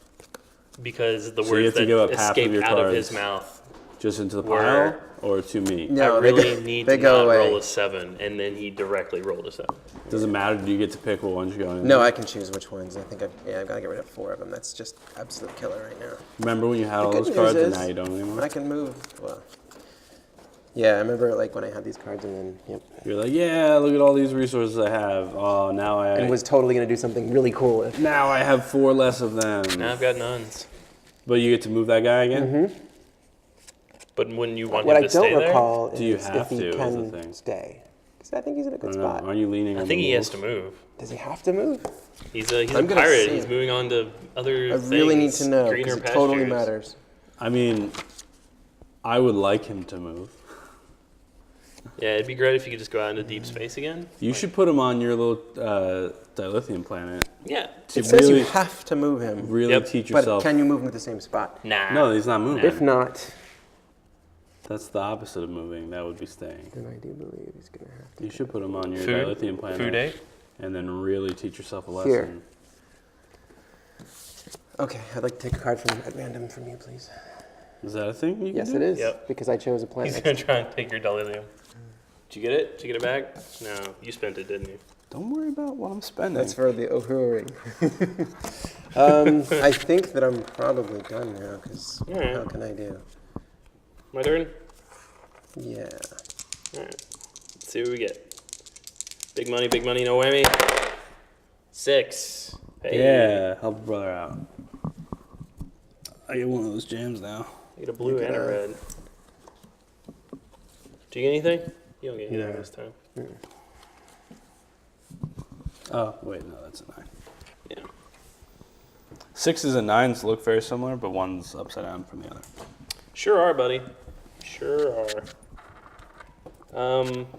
because the So you have words to give up that half of escaped your out of cards. his mouth. Just into the Were- pile or to me? No, I they really go- need they to go not away. roll a 7, and then he directly rolled a 7. Does it matter? Do you get to pick what ones you're going in? No, I can choose which ones. I think I've got to get rid of 4 of them. That's just absolute killer right now. Remember when you had all good those news cards and is now you don't anymore? I can move. Well, yeah, I remember like when I had these cards and then, yep. You're like, yeah, look at all these resources I have. Oh, now And was totally going to do something really cool with. now I have 4 less of them. Now I've got nuns. But you get to move that guy again? Mm-hmm. But when you want What him I to stay don't there, recall Do you is have if he to, is the can thing. stay. Because I think he's in a I good don't know. spot. Aren't you leaning I on think the he has rules? to move. Does he have to move? He's I'm a gonna pirate. see He's him. moving on to other I things. really need to know greener because it totally pastures. matters. I mean, I would like him to move. Yeah, it'd be great if you could just go out into deep space again. You should put him on your little dilithium planet Yeah. to It says really, you have to move him, really Yep. teach but yourself. can you move him to the same spot? Nah. No, he's not moving. If not, That's the opposite of moving. That would be staying. then I do believe he's going to have to. You should put him on your Food. dilithium planet. Food aid. And then really teach yourself a lesson. Here. Okay, I'd like to take a card from at random from you, please. Is that a thing you can Yes, do? it is. Yep. Because I chose a He's planet. gonna try and take your dilithium. Did you get it? Did you get it back? No, you spent it, didn't you? Don't worry about what I'm spending. That's for the Uhura ring. I think that I'm probably done now, because Alright. how can I do? My turn. Yeah. All right. Let's see what we get. Big money, no whammy. 6. Hey. Yeah, help a brother out. I get one of those jams now. I get a blue and a red. Do you get anything? You don't get anything this time. Oh, wait, no, that's a 9. Yeah. 6s and 9s look very similar, but one's upside down from the other. Sure are, buddy. Sure are.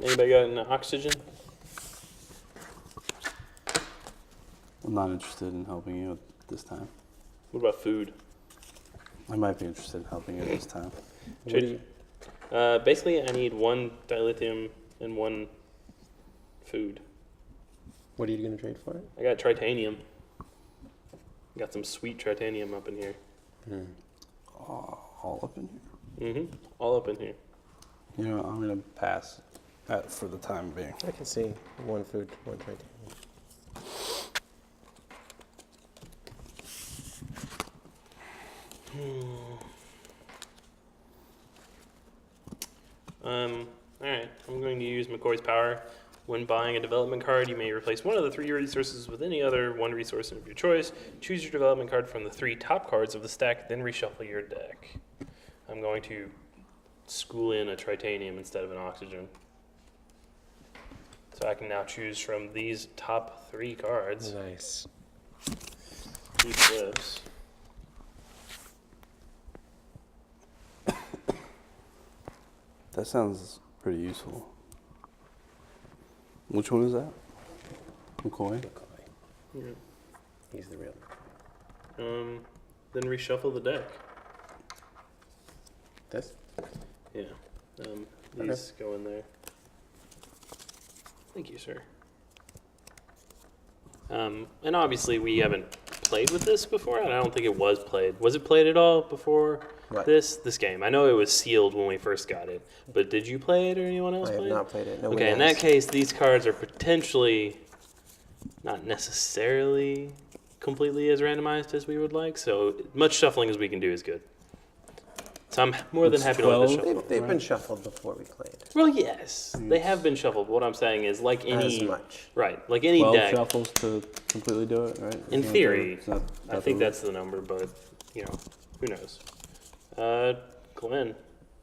Anybody got an oxygen? I'm not interested in helping you this time. What about food? I might be interested in helping you this time. Basically, I need 1 dilithium and 1 food. What are you going to trade for it? I got tritanium. Got some sweet tritanium up in here. All up in here? All up in here. You know, I'm going to pass that for the time being. I can see 1 food, 1 trade. Alright, I'm going to use McCoy's power. When buying a development card, you may replace one of the 3 resources with any other 1 resource of your choice. Choose your development card from the 3 top cards of the stack, then reshuffle your deck. I'm going to school in a tritanium instead of an oxygen. So I can now choose from these top 3 cards. Nice. 2 flips. That sounds pretty useful. Which one is that? McCoy? Yeah. He's the real. Then reshuffle the deck. This? Yeah. These go in there. Thank you, sir. And obviously we haven't played with this before, and I don't think it was played. Was it played at all before this game? I know it was sealed when we first got it, but did you play it or anyone else I play have not played it. No okay, in that case, these cards are potentially not necessarily completely as randomized as we would like, so much shuffling as we can do is good. So I'm more than happy to let this shuffle. They've been shuffled before we played. Well, yes, they have been shuffled. What I'm saying is, like any As much. right, like any 12 deck. shuffles to completely do it, right? In theory, I think the that's the number, but you know, who knows? Glen,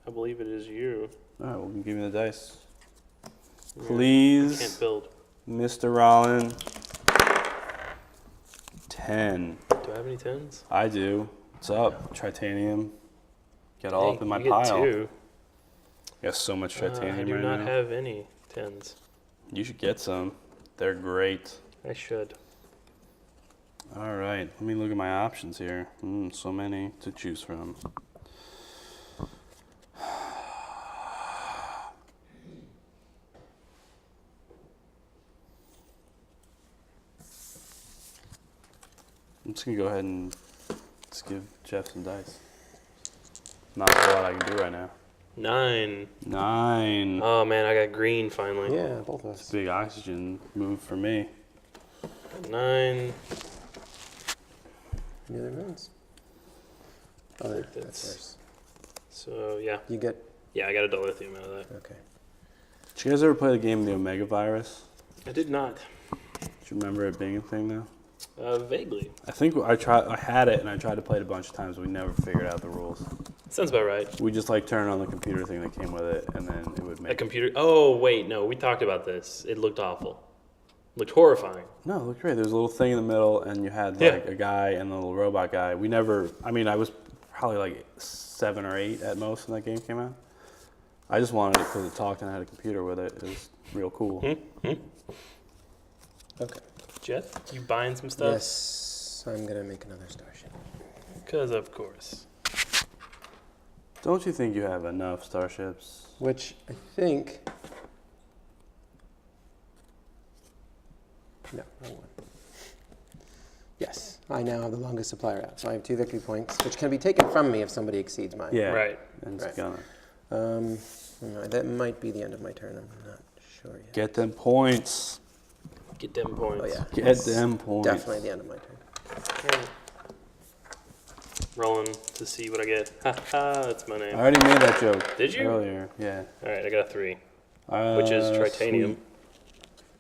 I believe it is you. All right, well, give me the dice. Yeah, Please, I can't build. Mr. Rollin. 10. Do I have any 10s? I do. What's up? Tritanium. Get all up in my you pile. Get 2. I got so much tritanium I do right not now. have any 10s. You should get some. They're great. I should. All right, let me look at my options here. So many to choose from. I'm just gonna go ahead and just give Jeff some dice. Not a lot I can do right now. 9. 9. Oh man, I got green finally. Yeah, both of It's us. a big oxygen move for me. 9. Any other rounds? Oh, think that's that's- worse. So yeah, You get, I got a dilithium out of that. okay. Did you guys ever play the game The Omega Virus? I did not. Do you remember it being a thing though? Vaguely. I think I had it and I tried to play it a bunch of times. We never figured out the rules. Sounds about right. We just like turned on the computer thing that came with it, and then it would A make. computer. Oh wait, no, we talked about this. It looked awful. Looked horrifying. No, it looked great. There was a little thing in the middle, and you had like a guy and a little robot guy. We never. I mean, I was probably like 7 or 8 at most when that game came out. I just wanted it because it talked and I had a computer with it. It was real cool. Okay. Jet, you buying some stuff? Yes, I'm gonna make another starship. Because of course. Don't you think you have enough starships? Which I think. No, wrong one. Yes, I now have the longest supplier out, so I have 2 victory points, which can be taken from me if somebody exceeds mine. Yeah. Right. And it's Right. gonna No, that might be the end of my turn. I'm not sure yet. get them points. Get them points. Oh yeah. Get It's them points. Definitely the end of my turn. Alright. Rolling to see what I get. Ha ha, that's my I name. already made that joke. Did you? Earlier, yeah. Alright, I got a 3, which is tritanium.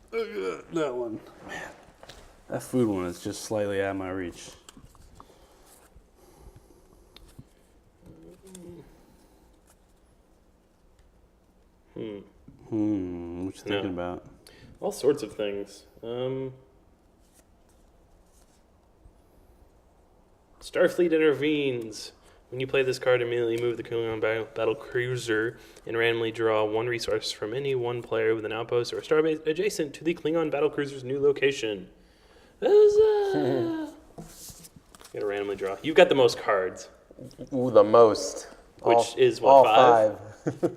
Sweet. That one. Man, that food one is just slightly out of my reach. What you thinking about? All sorts of things. Starfleet intervenes. When you play this card, immediately move the Klingon battle cruiser and randomly draw one resource from any one player with an outpost or starbase adjacent to the Klingon battle cruiser's new location. You gotta randomly draw. You've got the most cards. Ooh, the most. Which is what, all 5?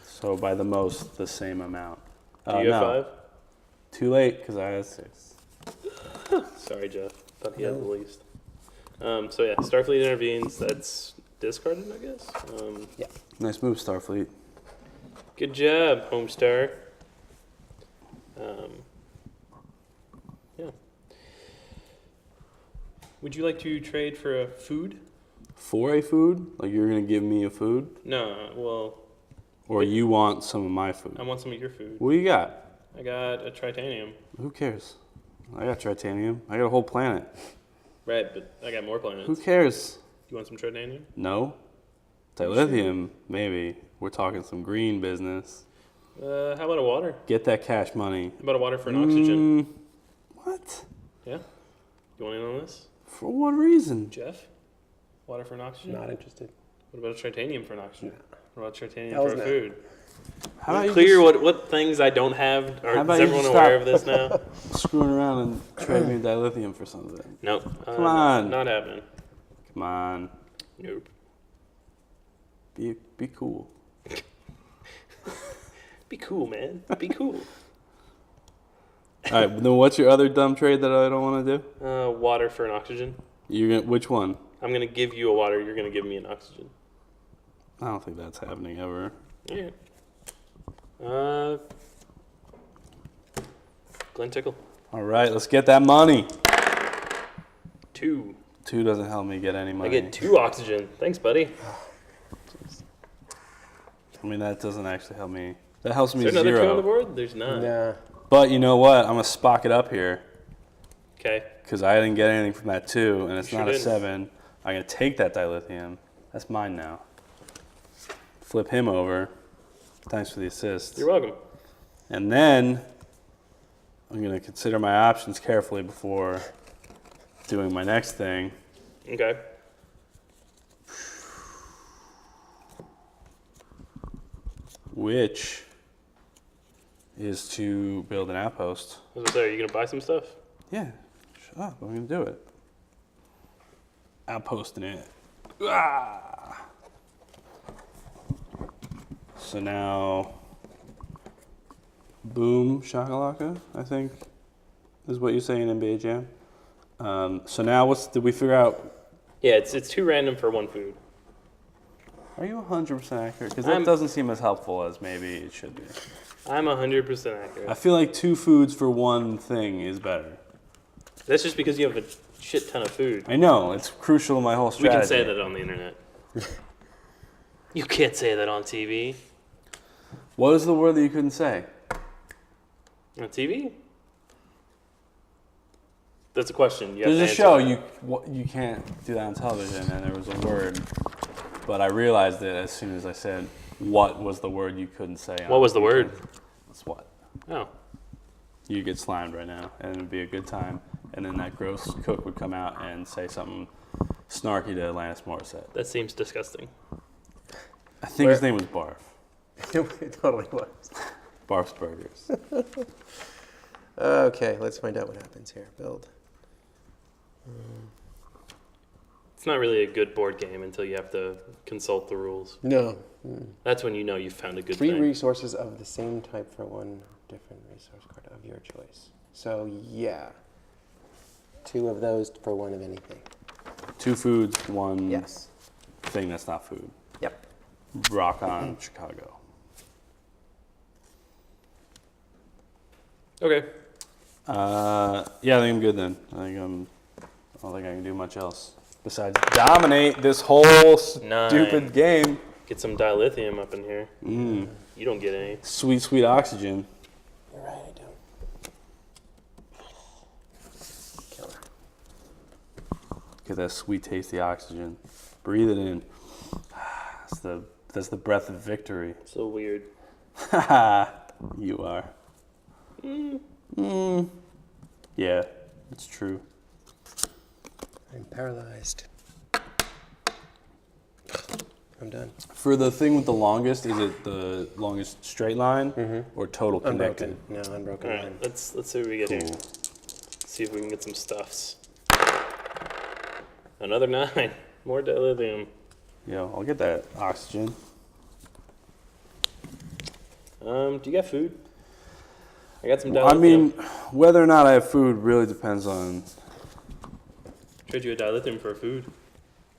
So by the most, the same amount. Do you have 5? Too late, because I had 6. Sorry, Jeff. Thought he had the least. So yeah, Starfleet intervenes. That's discarded, I guess. Yeah. Nice move, Starfleet. Good job, Homestar. Yeah. Would you like to trade for a food? For a food? Like you're going to give me a food? No, well... Or you want some of my food? I want some of your food. What do you got? I got a Tritanium. Who cares? I got Tritanium. I got a whole planet. Right, but I got more planets. Who cares? You want some Tritanium? No. Dilithium, maybe. We're talking some green business. How about a water? Get that cash money. How about a water for an oxygen? What? Yeah? You want in on this? For what reason? Jeff? Water for an oxygen? Not interested. What about a Tritanium for an oxygen? What about Tritanium Hell's for a no. food? How about you Clear just what things I don't have? Or How about is you everyone just aware stop? of this now? screwing around and trade me dilithium for something? Nope. Come on. Not happening. Come on. Nope. Be cool. Be cool, man. Be cool. All right, then what's your other dumb trade that I don't want to do? Water for an oxygen. Which one? I'm going to give you a water. You're going to give me an oxygen. I don't think that's happening ever. Yeah. Glen Tickle. All right, let's get that money. 2. 2 doesn't help me get any money. I get 2 oxygen. Thanks, buddy. I mean, that doesn't actually help me. That helps me Is there another 2 on the 0. board? There's not. Yeah. But you know what? I'm going to spock it up here Okay. because I didn't get anything from that 2, and it's You not sure a didn't. 7. I'm going to take that dilithium. That's mine now. Flip him over. Thanks for the assist. You're welcome. And then I'm going to consider my options carefully before doing my next thing. Okay. Which is to build an outpost. I was gonna say, are you going to buy some stuff? Yeah, shut up. I'm going to do it. Outposting it. Ah! So now, boom, shakalaka, I think, is what you say in NBA Jam. So now did we figure out? Yeah, it's 2 random for 1 food. Are you 100% accurate? Because that doesn't seem as helpful as maybe it should be. I'm 100% accurate. I feel like 2 foods for 1 thing is better. That's just because you have a shit ton of food. I know, it's crucial to my whole We strategy. can say that on the internet. You can't say that on TV. What is the word that you couldn't say? On TV? That's a question. You have There's to a answer show that. you can't do that on television, and there was a word, but I realized it as soon as I said what was the word you couldn't say. What was the word? It's what? Oh. You get slimed right now, and it'd be a good time, and then that gross cook would come out and say something snarky to Alanis Morissette. That seems disgusting. I think his name was Barf. It totally was. Barf's Burgers. Okay, let's find out what happens here. Build. It's not really a good board game until you have to consult the rules. No. That's when you know you've found a good 3 thing. resources of the same type for 1 different resource card of your choice. So, yeah. 2 of those for 1 of anything. 2 foods, 1 Yes. thing that's not food. Yep. Rock on, Chicago. Okay. Yeah, I think I'm good then. I don't think I can do much else besides dominate this whole stupid game. Get some dilithium up in here. Mm. You don't get any. Sweet, sweet oxygen. You're right, I don't. Killer. Get that sweet, tasty oxygen. Breathe it in. That's the breath of victory. So weird. Haha, you are. Yeah, it's true. I'm paralyzed. I'm done. For the thing with the longest, is it the longest straight line or total connected? Unbroken. No, unbroken All line. right, let's see what we get here. Cool. See if we can get some stuffs. Another 9. More dilithium. Yeah, I'll get that oxygen. Do you got food? I got some dilithium. I mean, whether or not I have food really depends on. Trade you a dilithium for food.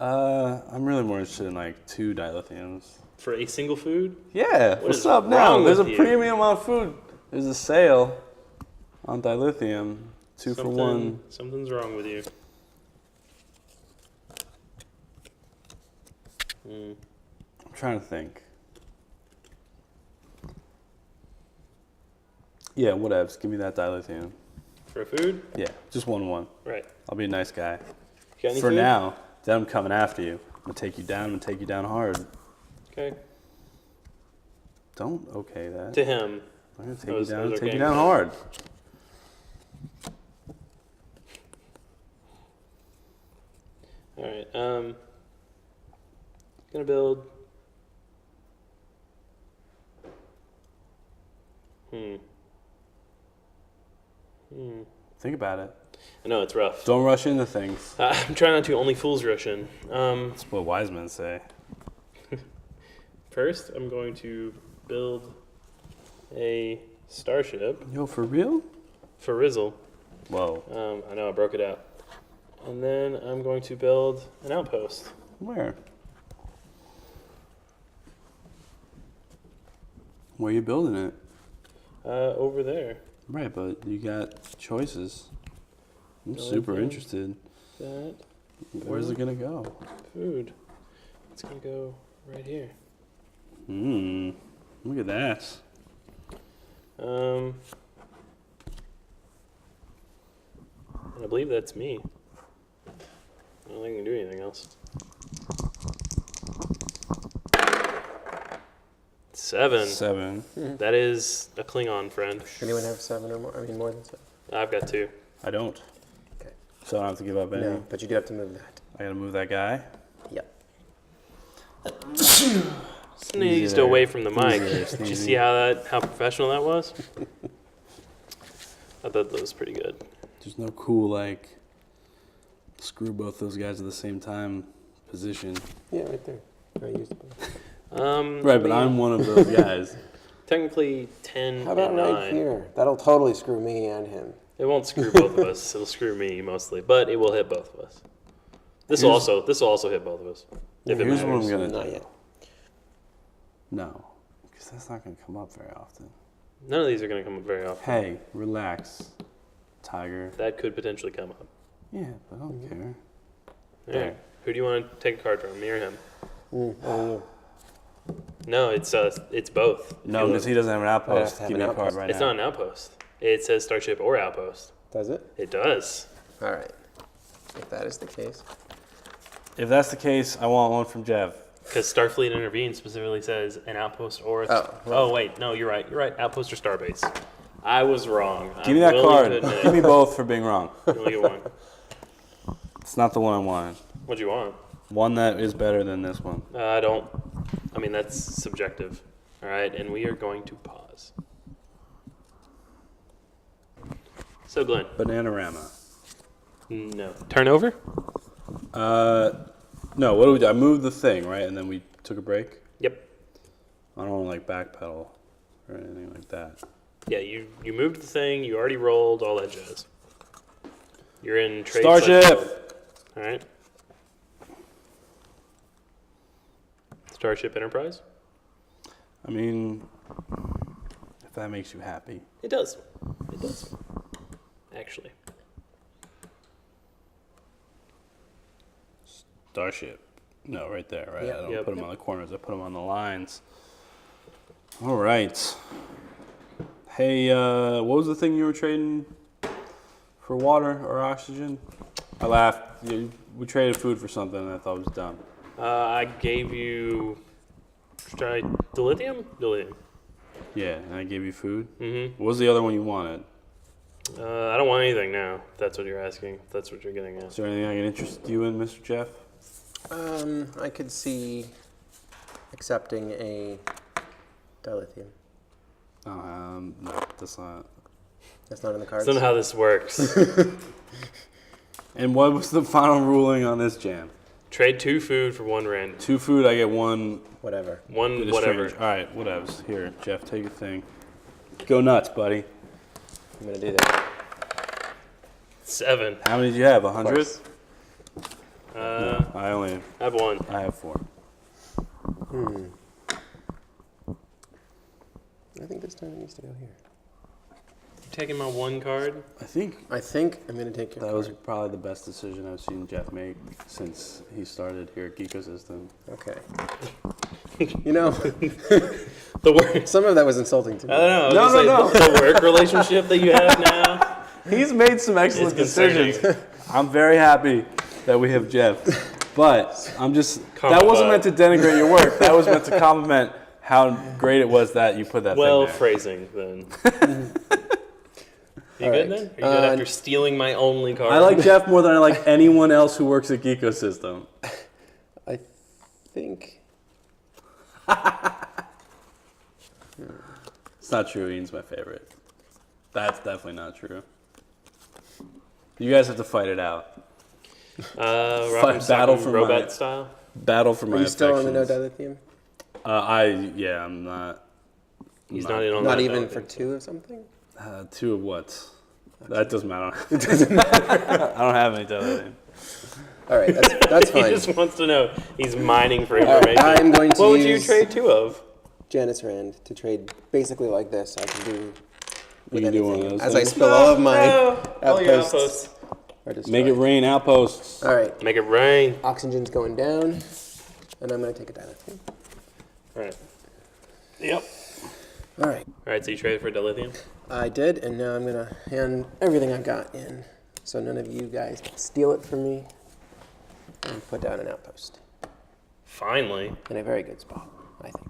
I'm really more interested in like 2 dilithiums. For a single food? Yeah, What what's is up now? wrong There's a with you? premium on food. There's a sale on dilithium. 2 for 1. Something's wrong with you. I'm trying to think. Yeah, whatevs. Give me that dilithium. For food? Yeah, just 1. Right. I'll be a nice guy. You got any For food? now, then I'm coming after you. I'm gonna take you down. I'm gonna take you down hard. Okay. Don't okay that. To him. I'm gonna take Those- you down. those are Take you game down plan. hard. All right. Gonna build. Think about it. I know it's rough. Don't rush into things. I'm trying not to. Only fools rush in. That's what wise men say. First, I'm going to build a starship Yo, for real? for Rizzle. Whoa. I know I broke it out. And then I'm going to build an outpost. Where? Where are you building it? Over there. Right, but you got choices. I'm No, super okay. interested. That Where's it gonna go? food. It's gonna go right here. Look at that. And I believe that's me. I don't think I can do anything else. 7. 7. That is a Klingon friend. Anyone have 7 or more? I mean, more than 7. I've got 2. I don't. Okay. So I don't have to give up any. No, but you do have to move that. I gotta move that guy. Yep. Sneezed there. away from the mic. Easy there, Did you Sneezy. see how professional that was? I thought that was pretty good. There's no cool, like, screw both those guys at the same time position. Yeah, right there. I used it. Right, but I'm one of those guys. Technically 10 How about and right 9. here? That'll totally screw me and him. It won't screw both of us. It'll screw me mostly, but it will hit both of us. This will also hit both of us. If it Here's what I'm matters. gonna Not do. yet. No, because that's not gonna come up very often. None of these are going to come up very often. Hey, relax, Tiger. That could potentially come up. Yeah, but I don't care. All right. Who do you want to take a card from, me or him? Oh, No, it's both. No, because he doesn't have an outpost. have Give an me a outpost. card right It's now. not an outpost. It says starship or outpost. does it? It does. All right. If that is the case. If that's the case, I want one from Jeff. Because Starfleet Intervene specifically says an outpost or... wait. No, you're right. You're right. Outpost or starbase. I was wrong. Give me that card. Give me both for being wrong. You only get one. It's not the one I wanted. What'd you want? One that is better than this one. I don't... I mean, that's subjective. All right, and we are going to pause. So, Glenn. Bananarama. No. Turn over? No, what do we do? I moved the thing, right? And then we took a break? Yep. I don't want to, like, backpedal or anything like that. Yeah, you moved the thing. You already rolled. All that jazz. You're in trade... Starship! All right. Starship Enterprise? I mean, if that makes you happy. It does. It does. Actually. Starship. No, right there, right? Yep. I don't Yep. put them on the corners. I put them on the lines. All right. Hey, what was the thing you were trading for water or oxygen? I laughed. We traded food for something and I thought it was dumb. I gave you... Dilithium? Dilithium. Yeah, and I gave you food. Mm-hmm. What was the other one you wanted? I don't want anything now, if that's what you're asking. If that's what you're getting at. Is there anything I can interest you in, Mr. Jeff? I could see accepting a dilithium. No, that's not. That's not in the cards. That's not how this works. And what was the final ruling on this jam? Trade 2 food for 1 random. 2 food, I get 1. Whatever. One bit of whatever. strange. All right, whatevs. Here, Jeff, take a thing. Go nuts, buddy. I'm gonna do that. 7. How many did you have? 100? Course. No, I only. I have 1. I have 4. I think this time it needs to go here. Taking my 1 card. I think I think I'm gonna take your that was card. probably the best decision I've seen Jeff make since he started here at Geekosystem. Okay. You know, The work. some of that was insulting to me. I don't know. No. The work relationship that you have now. He's made some excellent It's concerning. decisions. I'm very happy that we have Jeff. But I'm just, Comment that wasn't about meant to denigrate your work. That was meant to compliment how great it was that you put that Well, thing there. phrasing then. You All good right. then? Are you good after stealing my only card? I like Jeff more than I like anyone else who works at Geekosystem. I think. It's not true. Ian's my favorite. That's definitely not true. You guys have to fight it out. Rock'em battle Sock'em for robot my- style. Battle for my Are you still on the no affections. dilithium? I'm not. He's not in on Not that. even though. for 2 of something? 2 of what? That doesn't matter. It doesn't matter. I don't have any dilithium. All right, that's He fine. just wants to know. He's mining for All right, information. I'm going to What would you use trade 2 of? Janice Rand to trade basically like this. I can do with You can do one of anything. those As I things. spill all of my All your outposts. outposts. Are destroyed. Make it rain outposts. All right, Make it rain. oxygen's going down, and I'm going to take a dilithium. All right. Yep. All right, All right, so you traded for dilithium? I did, and now I'm going to hand everything I've got in, so none of you guys can steal it from me, and put down an outpost Finally. in a very good spot, I think.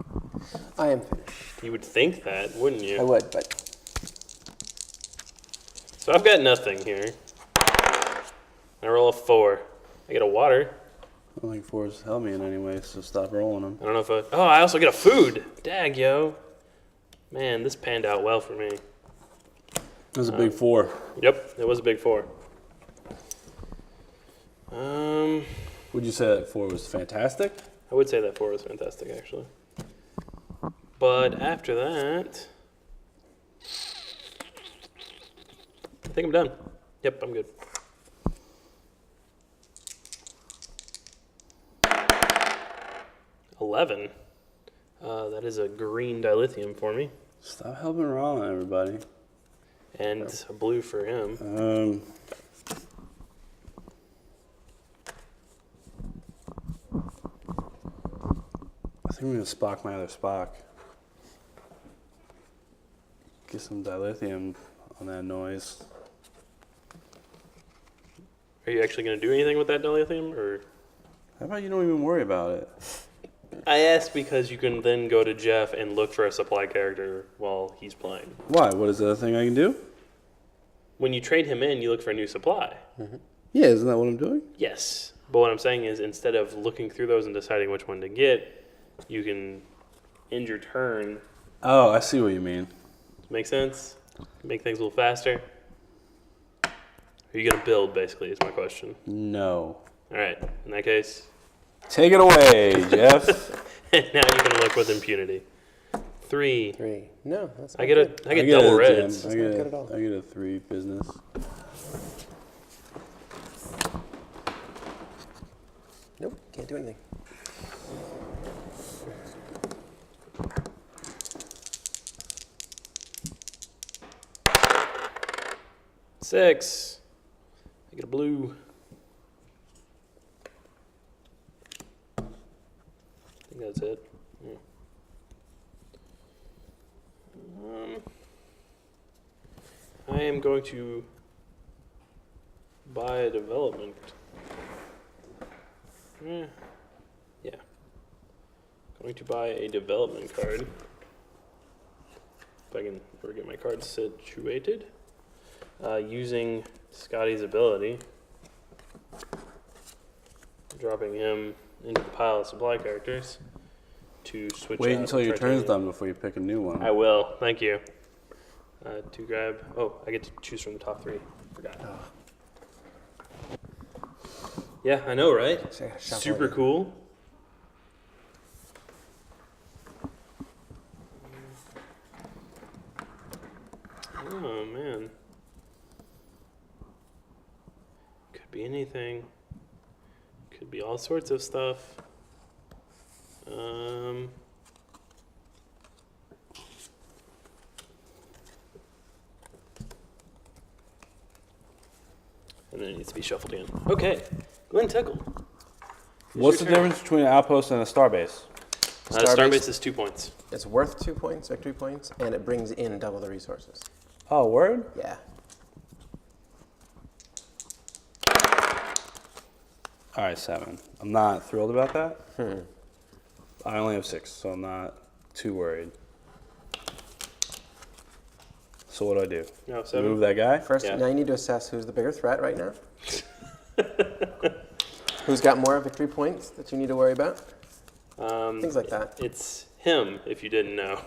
I am finished. You would think that, wouldn't I you? would, but So I've got nothing here. I roll a 4. I get a water. I don't think 4s help me in any way, so stop rolling them. I don't know if I... Oh, I also get a food. Dag, yo. Man, this panned out well for me. That was a big 4. Yep, it was a big 4. Would you say that 4 was fantastic? I would say that 4 was fantastic, actually. But after that... I think I'm done. Yep, I'm good. $11. That is a green dilithium for me. Stop helping Rollin, everybody. And a blue for him. I think I'm gonna Spock my other Spock. Get some dilithium on that noise. Are you actually going to do anything with that dilithium, or? How about you don't even worry about it? I asked because you can then go to Jeff and look for a supply character while he's playing. Why? What is the other thing I can do? When you trade him in, you look for a new supply. Yeah, isn't that what I'm doing? Yes. But what I'm saying is instead of looking through those and deciding which one to get, you can end your turn. Oh, I see what you mean. Make sense? Make things a little faster? Are you going to build, basically, is my question. No. All right. In that case, Take it away, Jeff. now you can look with impunity. 3. 3. No, that's not I get good. double a reds. gem. That's not good at all. I get a 3 business. Nope, can't do anything. Six. I get a blue. I think that's it. Yeah. I am going to buy a development. Yeah. Going to buy a development card. if I can ever get my cards situated. Using Scotty's ability, dropping him into the pile of supply characters to switch. Wait out until your turn's Titanium. done before you pick a new one. I will. Thank you. To grab. Oh, I get to choose from the top 3. Forgot. Yeah, I know, right? So I gotta shuffle Super it. cool. Oh man. Could be anything. Could be all sorts of stuff. And then it needs to be shuffled in. Okay, Glen Tickle. What's the your turn. difference between an outpost and a starbase? Starbase is 2 points. It's worth 2 points, victory points, and it brings in double the resources. Oh, word? Yeah. All right, 7. I'm not thrilled about that. I only have 6, so I'm not too worried. So what do I do? No, 7. Move that guy? First, Yeah. now you need to assess who's the bigger threat right now. Who's got more victory points that you need to worry about? Things like that. It's him, if you didn't know.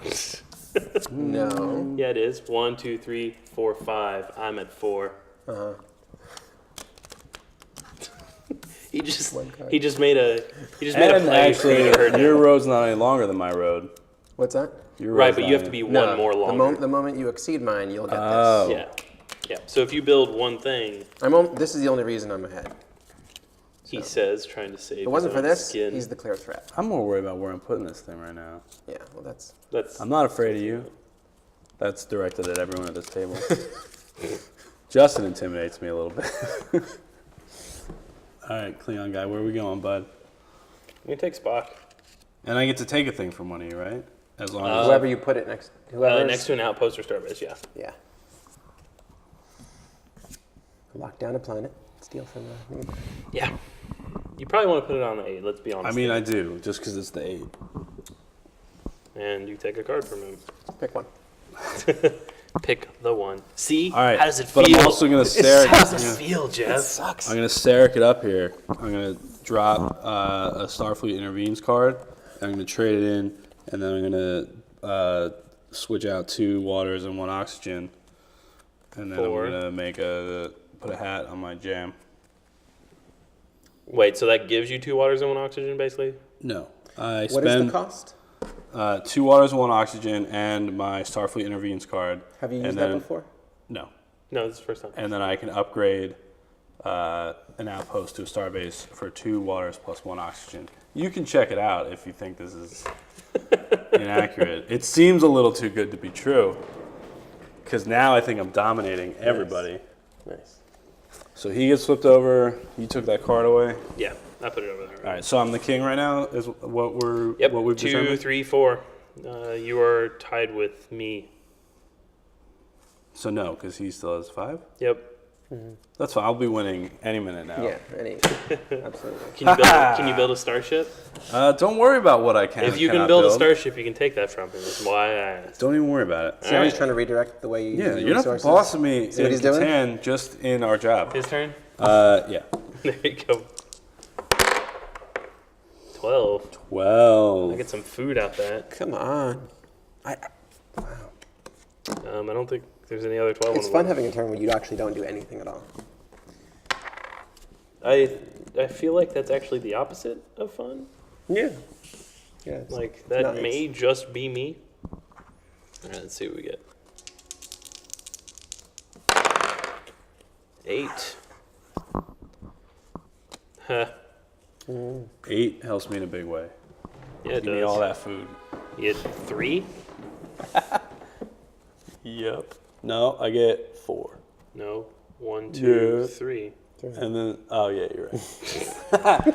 No. Yeah, it is. 1, 2, 3, 4, 5. I'm at 4. Uh-huh. He just One card. he just made a And play actually, for you to hurt him. your road's not any longer than my road. What's that? Your Right, road's but not you have to any- be No, one more the longer. The moment you exceed mine, you'll get Oh. this. Yeah. So if you build one thing, This is the only reason I'm ahead. he says, trying to save. If it wasn't his for own this, skin. he's the clear threat. I'm more worried about where I'm putting this thing right now. Yeah, well, that's... That's I'm not afraid of you. That's directed at everyone at this table. Justin intimidates me a little bit. All right, Cleon guy, where are we going, bud? I'm gonna take Spock. And I get to take a thing from one of you, right? As long as whoever you put it next... Whoever's... Next to an outpost or starbase. Yeah. Yeah. Lock down a planet. Steal from the... Yeah. You probably want to put it on the 8. Let's be honest. I mean, I do, just because it's the 8. And you take a card from him. Pick one. Pick the one. See? All right, How does it but feel? I'm also gonna stare. How does it feel, Jeff? Sucks. I'm gonna Sarek it up here. I'm gonna drop a Starfleet Intervenes card. I'm gonna trade it in, and then I'm gonna switch out 2 waters and 1 oxygen, and then 4. I'm gonna put a hat on my jam. Wait, so that gives you 2 waters and 1 oxygen, basically? No, I What is spend the cost? 2 waters, 1 oxygen, and my Starfleet Intervenes card. Have you and used then, that before? No, No, this is the first time. and then I can upgrade an outpost to a starbase for 2 waters plus 1 oxygen. You can check it out if you think this is inaccurate. It seems a little too good to be true, because now I think I'm dominating everybody. Nice. So he gets flipped over. You took that card away. Yeah, I put it over there. All right, so I'm the king right now. Is what Yep. we've 2, determined. 3, 4. You are tied with me. So no, because he still has 5. Yep. That's fine. I'll be winning any minute now. Yeah, absolutely. Can you build a starship? Don't worry about what I can. If you can cannot build a starship, you can take that from him. That's why I asked. Don't even worry about it. See how he's trying to redirect the way you Yeah, use your you're not the resources? boss of me See what in he's doing? Catan, just in our job. His turn? Yeah. There you go. 12. 12. I get some food out that. Come on. I don't think there's any other 12 It's on the fun board. having a turn where you actually don't do anything at all. I feel like that's actually the opposite of fun. Yeah. Yeah. It's Like, that nice. may just be me. All right, let's see what we get. 8. Huh. 8 helps me in a big way. Yeah, it Give me does. all that food. You get 3? Yep. No, I get 4. No. 1, 2, Yeah. 3. And then, oh yeah, you're right.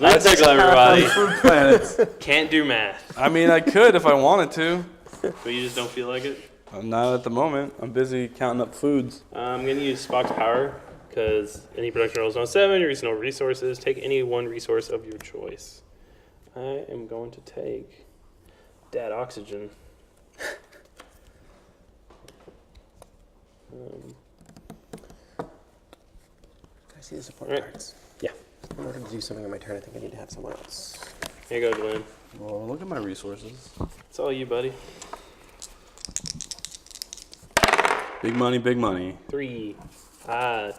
Let's tickle everybody. Food planets. Can't do math, I mean, I could if I wanted to. but you just don't feel like it. I'm not at the moment. I'm busy counting up foods. I'm going to use Spock's power because any production rolls on 7, you use no resources. Take any one resource of your choice. I am going to take Dad Oxygen. I see the support Right. cards. Yeah. In order to do something on my turn, I think I need to have someone else. Here you go, Glenn. Well, look at my resources. It's all you, buddy. Big money, big money. 3.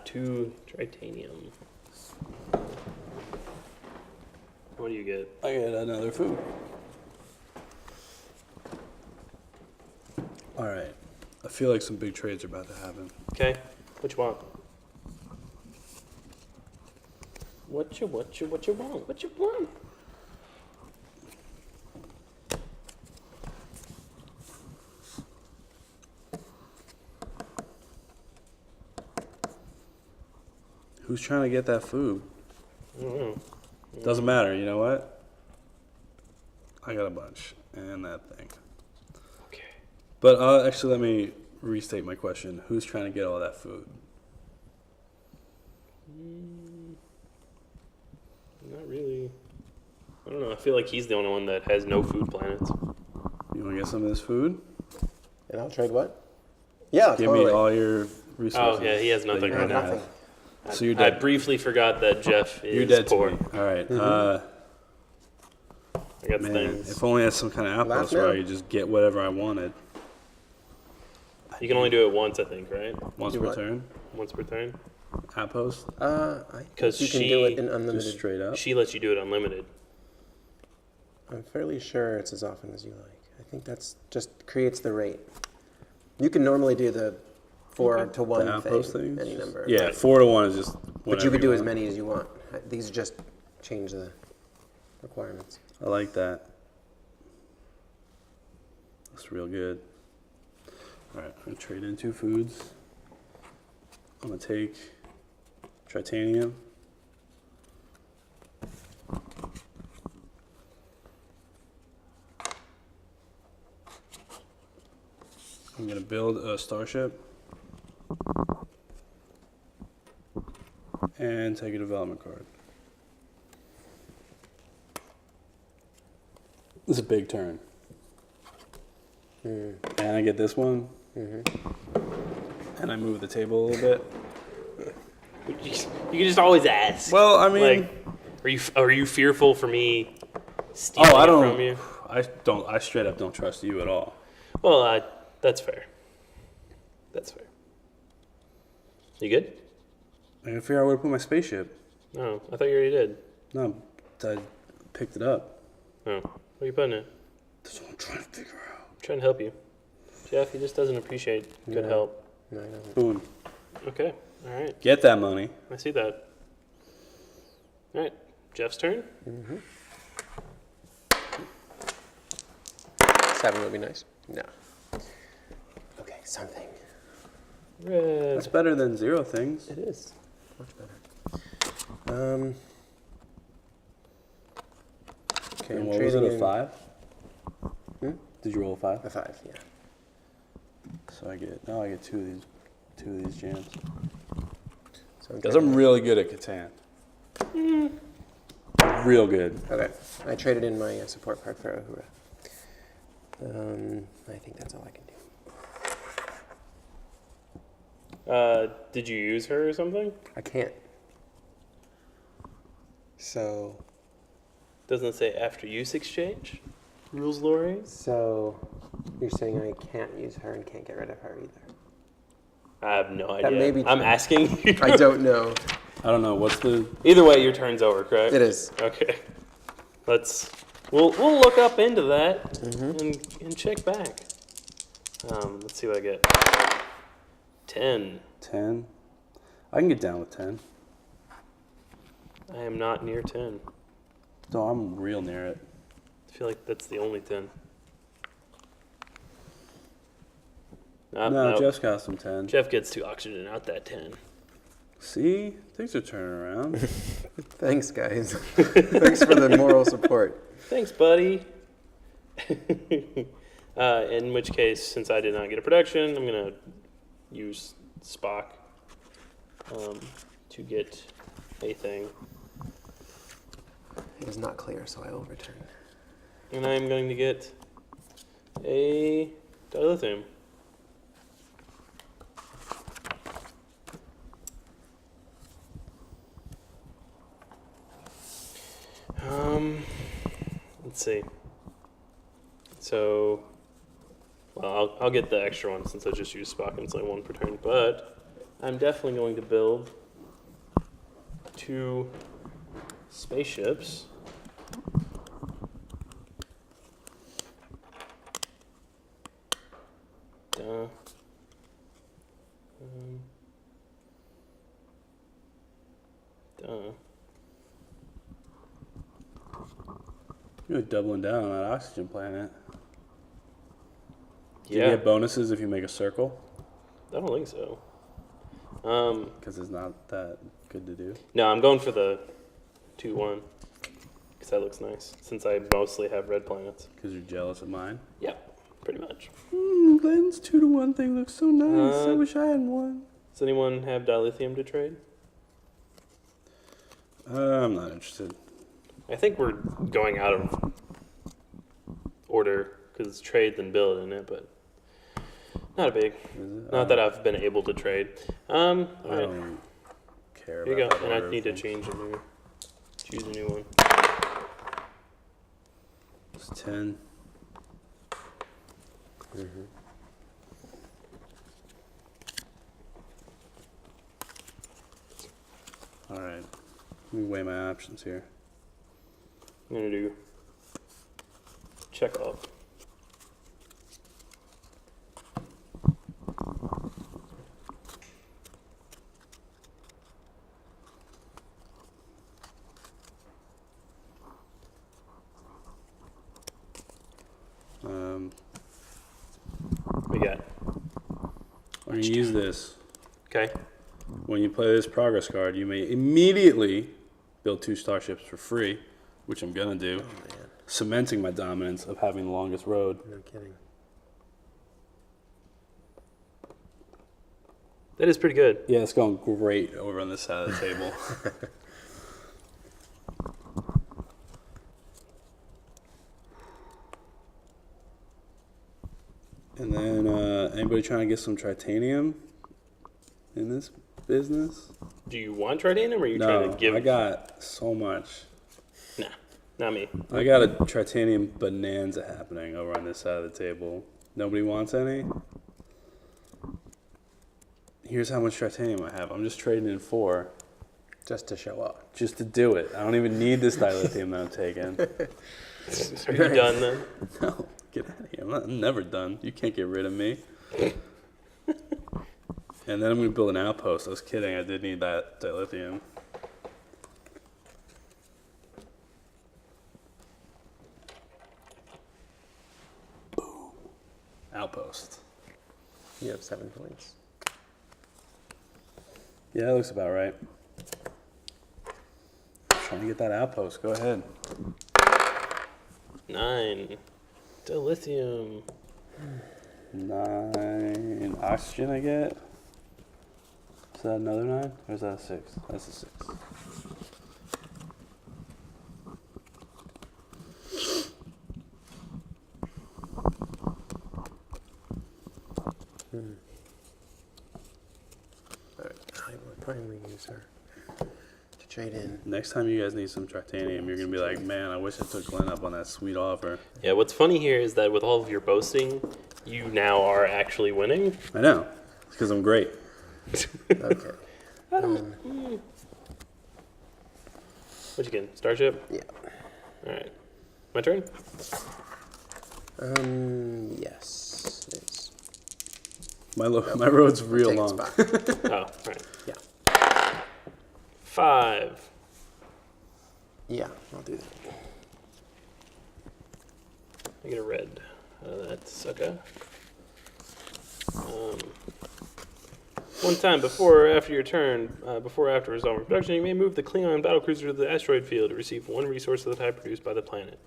2 titanium. What do you get? I get another food. All right. I feel like some big trades are about to happen. Okay. What you want? What you want? What you want? Who's trying to get that food? I don't know. Doesn't matter. You know what? I got a bunch. And that thing. Okay. But actually, let me restate my question. Who's trying to get all that food? Not really. I don't know. I feel like he's the only one that has no food planets. You want to get some of this food? And I'll trade what? Yeah, Give totally. me all your resources. Oh, yeah, he has that nothing you right now. Nothing. So you're I dead. briefly forgot that Jeff is You're dead poor. to me. All right. I got Man, things. if only I had some kind of outpost Laugh where now. I could just get whatever I wanted. You can only do it once, I think, right? Once Do per what? turn. Once per turn. Outpost. I think 'Cause you can do it she- in unlimited. Just straight up. She lets you do it unlimited. I'm fairly sure it's as often as you like. I think that's just creates the rate. You can normally do the 4 to 1 The outpost thing, things? any number. Yeah, Right. 4 to 1 is just. But you whatever could do as want. many as you want. These just change the requirements. I like that. That's real good. All right, I'm gonna trade in 2 foods. I'm gonna take titanium. I'm gonna build a starship and take a development card. This is a big turn. And I get this one. And I move the table a little bit. You can just always ask. Well, I mean, Like, are you fearful for me stealing I it don't. from you? I straight up don't trust you at all. Well, that's fair. That's fair. You good? I gotta figure out where to put my spaceship. No, I thought you already did. No, I picked it up. Oh, where are you putting it? That's what I'm trying to figure out. I'm trying to help you. Jeff, he just doesn't appreciate good No. help. No, I don't. Boom. Okay, all right. Get that money. I see that. All right, Jeff's turn. 7 would be nice. No. Okay, something. Red. That's better than 0 things. It is much better. Okay, And I'm what was it, trading a in 5? Hmm? Did you roll a 5? a 5. Yeah. So I get 2 of these jams. So Because I'm really good at Catan. Real good. Okay, I traded in my support card for Ahura. I think that's all I can do. Did you use her or something? I can't. So, Doesn't it say after use exchange? Rules Lori? so you're saying I can't use her and can't get rid of her either? I have no idea. may be I'm true. asking you. I don't know. I don't know. What's the. Either way, your turn's over, correct? It is. Okay. We'll look up into that and check back. Let's see what I get. 10. 10? I can get down with 10. I am not near 10. No, I'm real near it. I feel like that's the only 10. No, No. Jeff's got some 10. Jeff gets to oxygen out that 10. See? Things are turning around. Thanks, guys. Thanks for the moral support. Thanks, buddy. In which case, since I did not get a production, I'm going to use Spock to get a thing. It is not clear, so I will return. And I'm going to get a dilithium. Let's see. So, well, I'll get the extra one since I just used Spock and it's only one per turn. But I'm definitely going to build 2 spaceships. Duh. You're doubling down on that oxygen planet. Do Yeah. you get bonuses if you make a circle? I don't think so. Because it's not that good to do. No, I'm going for the 2-1 because that looks nice. Since I mostly have red planets. Because you're jealous of mine? Yeah, pretty much. Glen's 2-to-1 thing looks so nice. I wish I had one. Does anyone have dilithium to trade? I'm not interested. I think we're going out of order because it's trade then build, isn't it? But not a big. Not that I've been able to trade. I All right. don't care Here you about go. that And I order need to of change a new. Choose a new one. things. It's 10. All right. Let me weigh my options here. I'm gonna do check off. We got. I'm going to use this. Okay. When you play this progress card, you may immediately build 2 starships for free, which I'm going to do, cementing my dominance of having the longest road. No kidding. That is pretty good. Yeah, it's going great over on this side of the table. And then, anybody trying to get some titanium in this business? Do you want titanium or are you trying to give? I got so much. Nah, not me. I got a titanium bonanza happening over on this side of the table. Nobody wants any? Here's how much titanium I have. I'm just trading in 4. Just to show off. Just to do it. I don't even need this dilithium that I'm taking. Are you done then? No, get out of here. I'm never done. You can't get rid of me. And then I'm going to build an outpost. I was kidding. I did need that dilithium. Boom. Outpost. You have 7 points. Yeah, that looks about right. Trying to get that outpost. Go ahead. 9. Dilithium. 9 oxygen I get. Is that another 9? Or is that a 6? That's a 6. I would probably use her to trade in. Next time you guys need some titanium, you're going to be like, man, I wish I took Glen up on that sweet offer. Yeah, what's funny here is that with all of your boasting, you now are actually winning. I know. It's because I'm great. Okay. What'd you get? Starship? Yeah. Alright. My turn? Yes, it is. My road's real Take a long. spot. Oh, alright. Yeah. 5. Yeah, I'll do that. I get a red out of that sucker. One time before or after your turn, before or after resolving production, you may move the Klingon battlecruiser to the asteroid field to receive 1 resource of the type produced by the planet.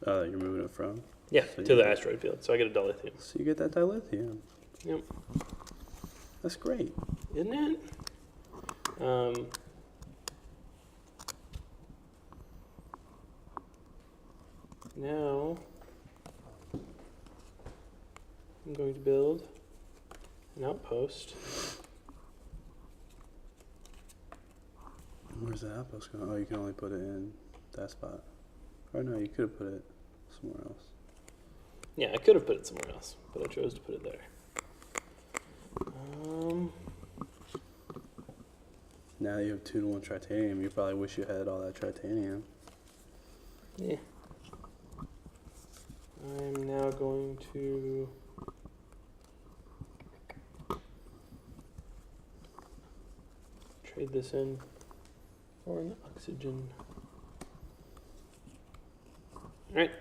Oh, you're moving it from? Yeah, So to you the get- asteroid field. So I get a dilithium. So you get that dilithium. Yep. That's great. Isn't it? Now I'm going to build an outpost. Where's the outpost going? Oh, you can only put it in. that spot. Or no, you could have put it somewhere else. Yeah, I could have put it somewhere else, but I chose to put it there. Now you have 2-to-1 titanium. You probably wish you had all that titanium. Yeah. I'm now going to trade this in for an oxygen. All right.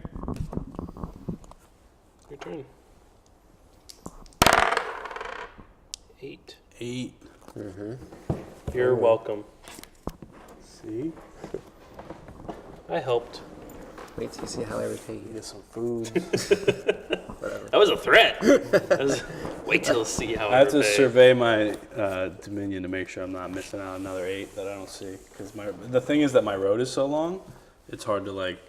Your turn. 8. 8. Mm-hmm. You're welcome. See? I helped. Wait till you see how I repay you. Get some food. Whatever. That was a threat. Wait till see how I have to repay. survey my Dominion to make sure I'm not missing out another 8 that I don't see. Because the thing is that my road is so long, it's hard to like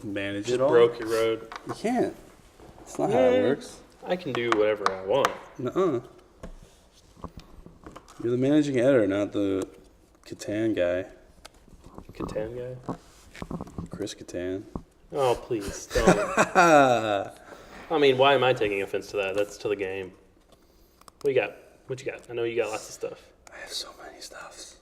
manage Just it all. broke your road. You can't. That's not how it works. I can do whatever I want. Nuh-uh. You're the managing editor, not the Catan guy. Catan guy. Chris Catan. Oh, please don't. I mean, why am I taking offense to that? That's to the game. What you got? What you got? I know you got lots of stuff. I have so many stuffs.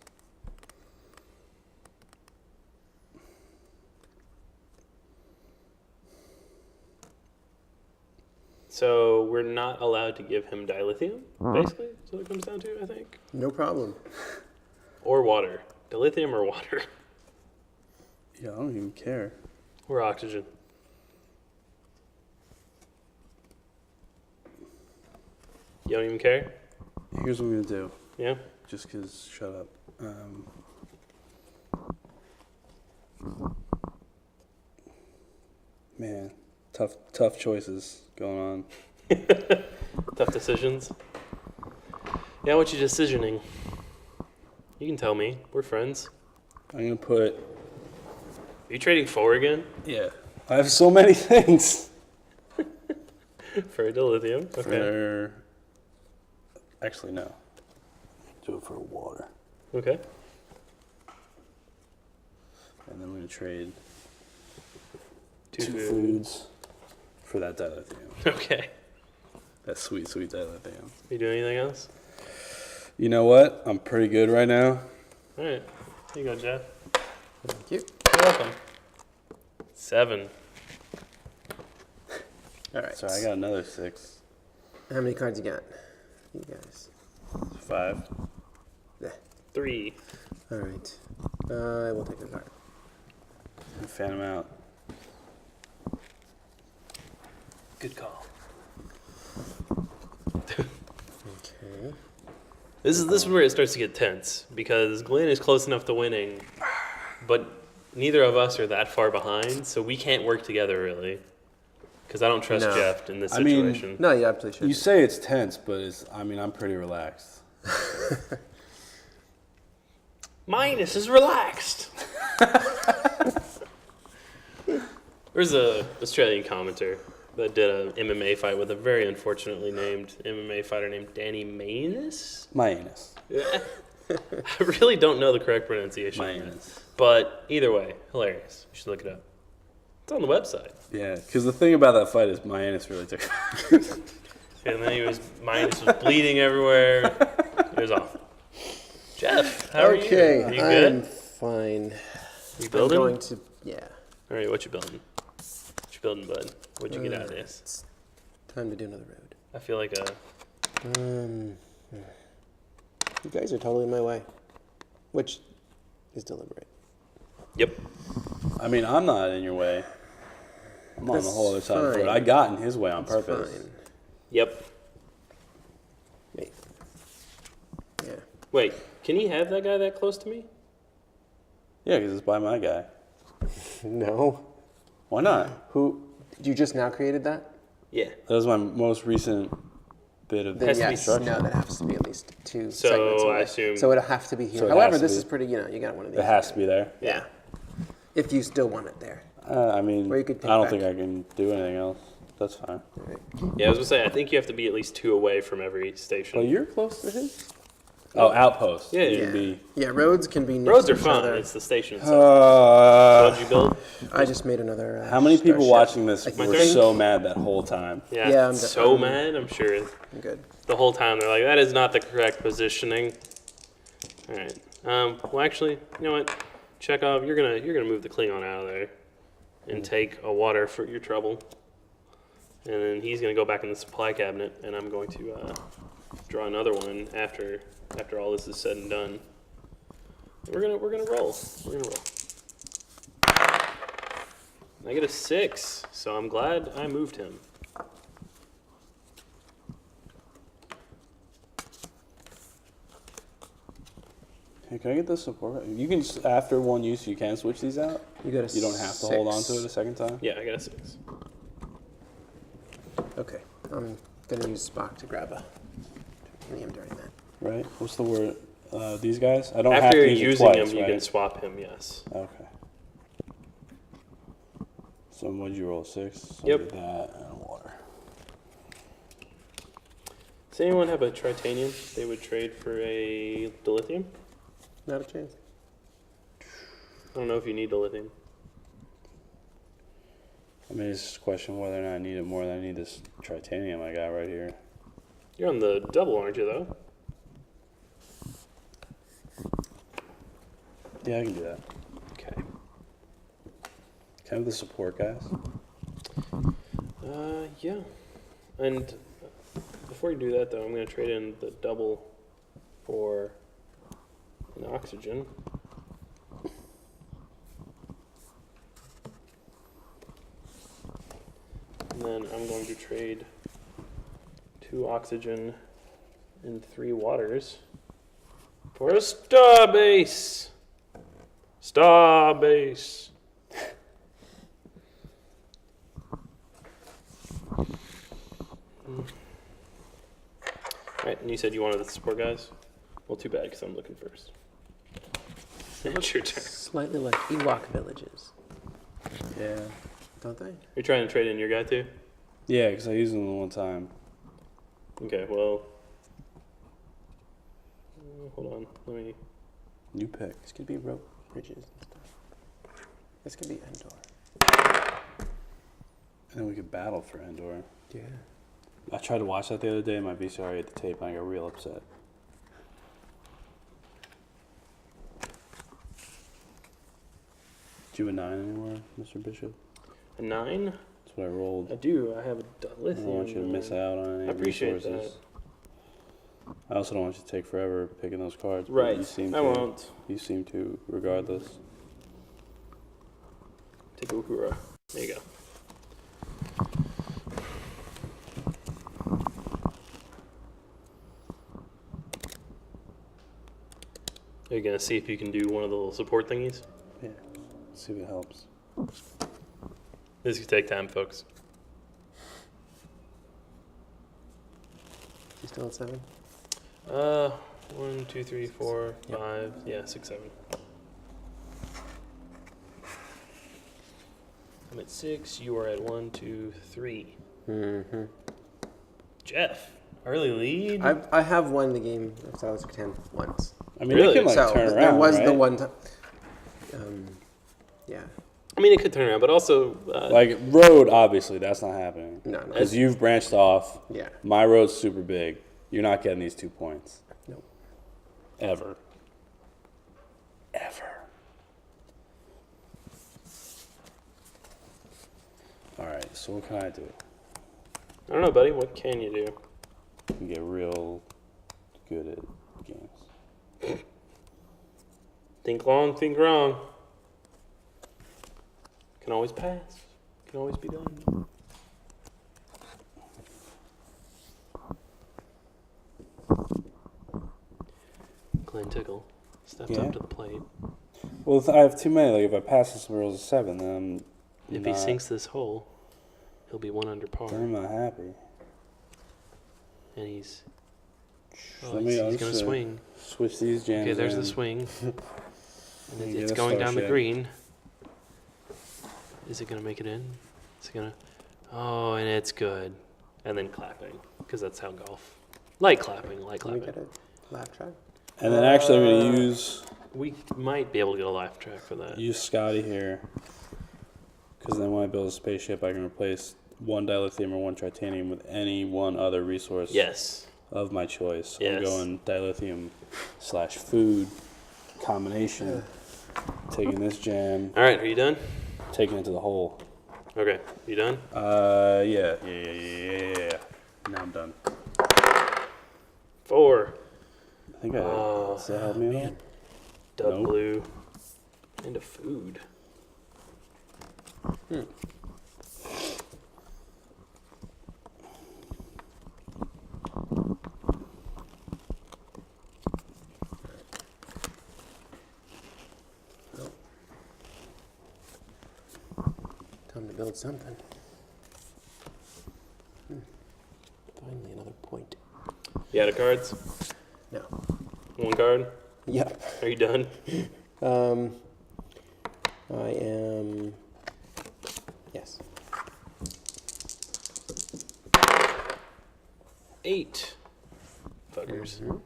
So we're not allowed to give him dilithium, basically? That's what it comes down to, I think. No problem. Or water. Dilithium or water. Yeah, I don't even care. Or oxygen. You don't even care? Here's what I'm going to do. Yeah? Just because, shut up. Man, tough choices going on. Tough decisions. Yeah, what you decisioning? You can tell me. We're friends. I'm going to put... Are you trading 4 again? Yeah. I have so many things. For dilithium? Okay. For... Actually, no. Do it for water. Okay. And then I'm going to trade Two foods for that dilithium. Okay. That sweet, sweet dilithium. You doing anything else? You know what? I'm pretty good right now. All right. Here you go, Jeff. Thank you. You're welcome. 7. All right. So I got another 6. How many cards you got? You guys. 5. Yeah. 3. All right. I will take a card. And fan them out. Good call. Okay. This is where it starts to get tense because Glen is close enough to winning, but neither of us are that far behind, so we can't work together really. Because I don't trust No. Jeff in this I mean- situation. No, you absolutely should. You say it's tense, but I'm pretty relaxed. Minus is relaxed. There's a Australian commenter that did an MMA fight with a very unfortunately named MMA fighter named Danny Manus. My anus. I really don't know the correct pronunciation. My of that. anus. But either way, hilarious. You should look it up. It's on the website. Yeah, because the thing about that fight is my anus really took. And then Minus was bleeding everywhere. It was awful. Jeff, how are you? Okay, Are you I'm good? fine. You I'm building? going to, yeah. All right, what you building? What you building, bud? What'd you get out of this? It's time to do another road. I feel like a... You guys are totally in my way, which is deliberate. Yep. I mean, I'm not in your way. I'm on the That's whole other side of the fine. road. I got in his way on It's purpose. fine. Yep. Wait. Yeah. Wait, can he have that guy that close to me? Yeah, because it's by my guy. No. Why not? Who? You just now created that? Yeah. That was my most recent bit of Then Has to be yes, construction. no, that has to be at least 2 So, segments away. I assume- So it'll have to be here. So it However, has to this be. is pretty, you got one of these. It has to be there. Yeah. If you still want it there. I mean, Or you could I pick don't back. think I can do anything else. That's fine. All right. Yeah, I was gonna say, I think you have to be at least 2 away from every station. Well, you're close to his. Oh, outpost. Yeah, You yeah. can be. Yeah, roads can be next Roads to are each fun. other. It's the station itself. What'd you build? I just made another. How many people starship. watching this I were think- so mad that whole time? Yeah, Yeah, I'm so I'm- mad. I'm sure I'm good. the whole time they're like, that is not the correct positioning. All right. Well, actually, you know what? Chekhov, you're gonna move the Klingon out of there and take a water for your trouble. And then he's gonna go back in the supply cabinet, and I'm going to draw another one after all this is said and done. We're gonna roll. We're gonna roll. I get a 6, so I'm glad I moved him. Hey, can I get this support? You can after one use, you can switch these out. You got a You don't have to hold on to it a second time. Yeah, I got a 6. Okay, I'm gonna use Spock to grab a titanium during that. Right? What's the word? These guys? I don't have After to use using it twice, him, you right? can swap him. Yes. Okay. So what'd you roll? 6? So Yep. I'll do that and water. Does anyone have a titanium they would trade for a dilithium? Not a chance. I don't know if you need dilithium. I mean, it's just a question whether or not I need it more than I need this titanium I got right here. You're on the double, aren't you, though? Yeah, I can do that. Okay. Can I have the support, guys? Yeah. And before you do that, though, I'm going to trade in the double for an oxygen. And then I'm going to trade 2 oxygen and 3 waters for a starbase. Starbase. Right, and you said you wanted the support guys? Well, too bad, because I'm looking first. It's your turn. Slightly like Ewok villages, Yeah. don't they? You're trying to trade in your guy, too? Yeah, because I used them the one time. Okay, well... hold on, let me... You pick. This could be rope bridges and stuff. This could be Endor. And then we could battle for Endor. Yeah. I tried to watch that the other day. My VCR ate the tape, and I got real upset. Do you have a 9 anywhere, Mr. Bishop? A 9? That's what I rolled. I do, I have a I dilithium. don't want you to miss out on any I appreciate resources. I also don't want you to take forever picking those cards. but Right, You seem I to. won't. You seem to, regardless. Take a Uhura. There you go. Are you gonna see if you can do one of the little support thingies? Yeah. Let's see if it helps. This could take time, folks. You still at 7? 1, 2, 3, 4, 5, yeah, 6, 7. I'm at 6, you are at 1, 2, 3. Mm-hmm. Jeff, early lead? I have won the game of Settlers of Catan once. I mean, Really? it can like So turn around, there was right? the one time. Yeah. I mean, it could turn around, but also... Like road, obviously, that's not happening. No. Because you've branched off. Yeah. My road's super big. You're not getting these 2 points. Nope. Ever. Ever. All right. So what can I do? I don't know, buddy. What can you do? I can get real good at games. Think long, think wrong. Can always pass. Can always be done. Glen Tickle steps Yeah. up to the plate. Well, if I have too many. Like if I pass this rolls a 7, then If he sinks this hole, he'll be 1 under par. I'm not happy. And he's... Let me he's going to understand. swing. Switch these jams. Okay, there's in. the swing. And And it's get a going down the starship. green. Is it going to make it in? Is it going to... Oh, and it's good. And then clapping, because that's how golf... Light clapping, light Can we clapping. get a laugh track? And then actually I'm going to We might be able to get a laugh track for that. use Scotty here. Because then when I build a spaceship, I can replace one dilithium or one titanium with any one other resource of my choice. So I'm going dilithium/food combination. Taking this gem. All right, are you done? Taking it to the hole. Okay, you done? Yeah. Now I'm done. 4. I think does that help me out? Dub Nope. blue. And a food. Time to build something. Finally, another point. You out of cards? No. 1 card? Yep. Are you done? I am. Yes. 8. Fuckers.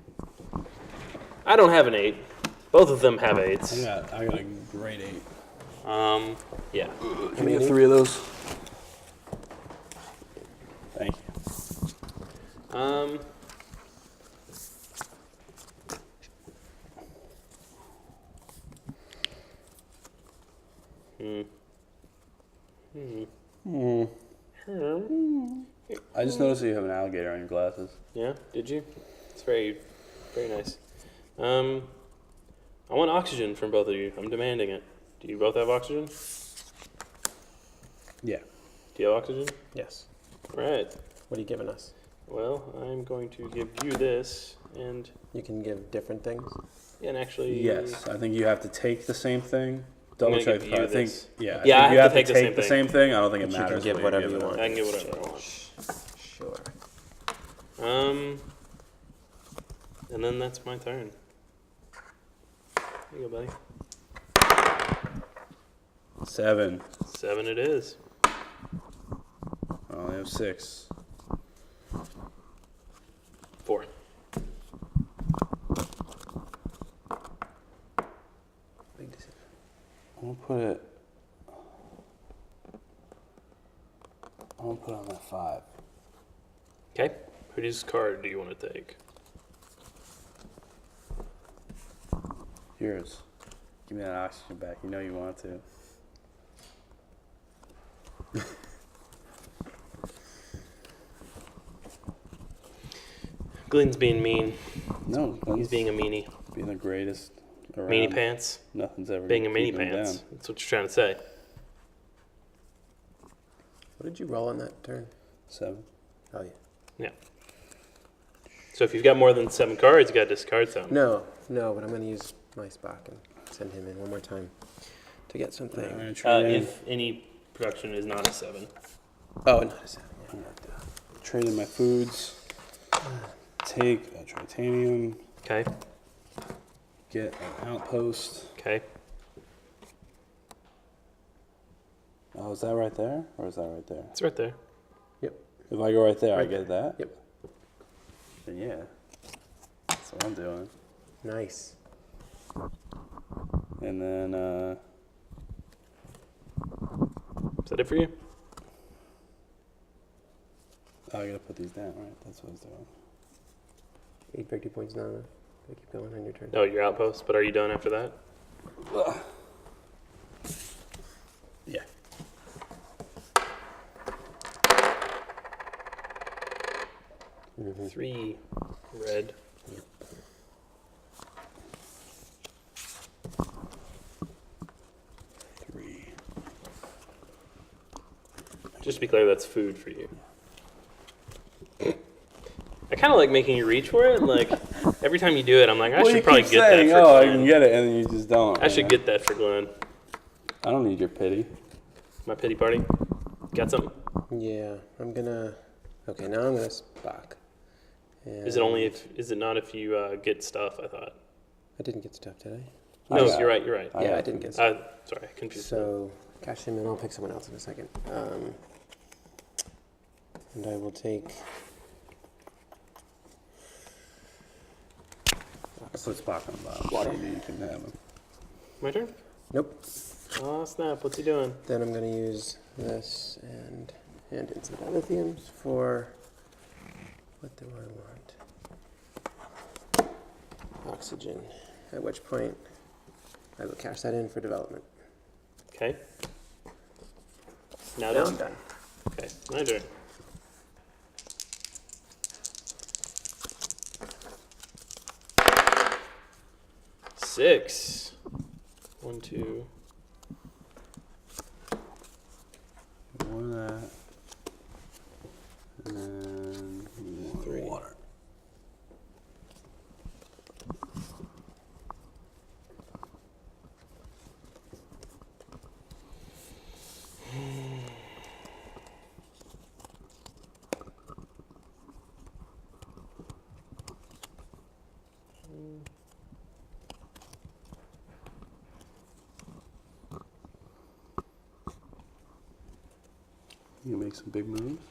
I don't have an 8. Both of them have 8s. I got a great 8. Yeah. Can we get 3 of those? Thank you. I just noticed that you have an alligator on your glasses. Yeah, did you? It's very, very nice. I want oxygen from both of you. I'm demanding it. Do you both have oxygen? Yeah. Do you have oxygen? Yes. Right. What are you giving us? Well, I'm going to give you this, and You can give different things. actually. Yes, I think you have to take the same thing. I'm Double gonna check. give I you think this. yeah. Yeah, I I think you have have to to take take the the same same thing. I don't think it But you matters. can give what whatever give you it. want. I can give whatever I want. Sure. And then that's my turn. There you go, buddy. 7. 7 it is. I only have 6. 4. Big decision. I'm gonna put it. I'm gonna put it on that 5. Okay. Whose card do you want to take? Yours. Give me that oxygen back. You know you want to. Glen's being mean. No, He's being a meanie. being the greatest around. Meanie pants. Nothing's ever Being a gonna meanie keep him pants. down. That's what you're trying to say. What did you roll on that turn? 7. Oh, yeah. Yeah. So if you've got more than 7 cards, you got to discard some. No, but I'm going to use my Spock and send him in one more time to get something. I'm gonna trade in, If any production is not a 7. Oh, not a 7. Yeah. trade in my foods. Take a titanium. Okay. Get an outpost. Okay. Oh, is that right there? Or is that right there? It's right there. Yep. If I go right there, I Right get that? Yep. Then yeah. That's what I'm doing. Nice. And then, Is that it for you? oh, I gotta put these down, right? That's what I was doing. 8 victory points now. Gotta keep going on your turn. No, your outpost. But are you done after that? Yeah. Mm-hmm. 3 red. Three. Just to be clear, that's food for you. I kind of like making you reach for it. Like, every time you do it, I'm like, I should probably get that for oh, I Glen. can get it, and then you just don't. I should get that for Glen. I don't need your pity. My pity party. Got something? Yeah, I'm gonna. Okay, now I'm gonna Spock. Is it only if? Is it not if you get stuff? I thought. I didn't get stuff, did I? No, got you're it. right. You're right. I Yeah, got I didn't get stuff. Sorry, I confused. So, cash him in. I'll pick someone else in a second. And I will take. Fuck. That's what Spock on the bottom. Maybe you can have him. My turn? Nope. Oh, snap. What's he doing? Then I'm going to use this and hand in some dilithiums for, what do I want? Oxygen. At which point, I will cash that in for development. Okay. Now Now done? I'm done. Okay, my turn. Six. 1, 2. One of that. And then one 3. water. You can make some big moves.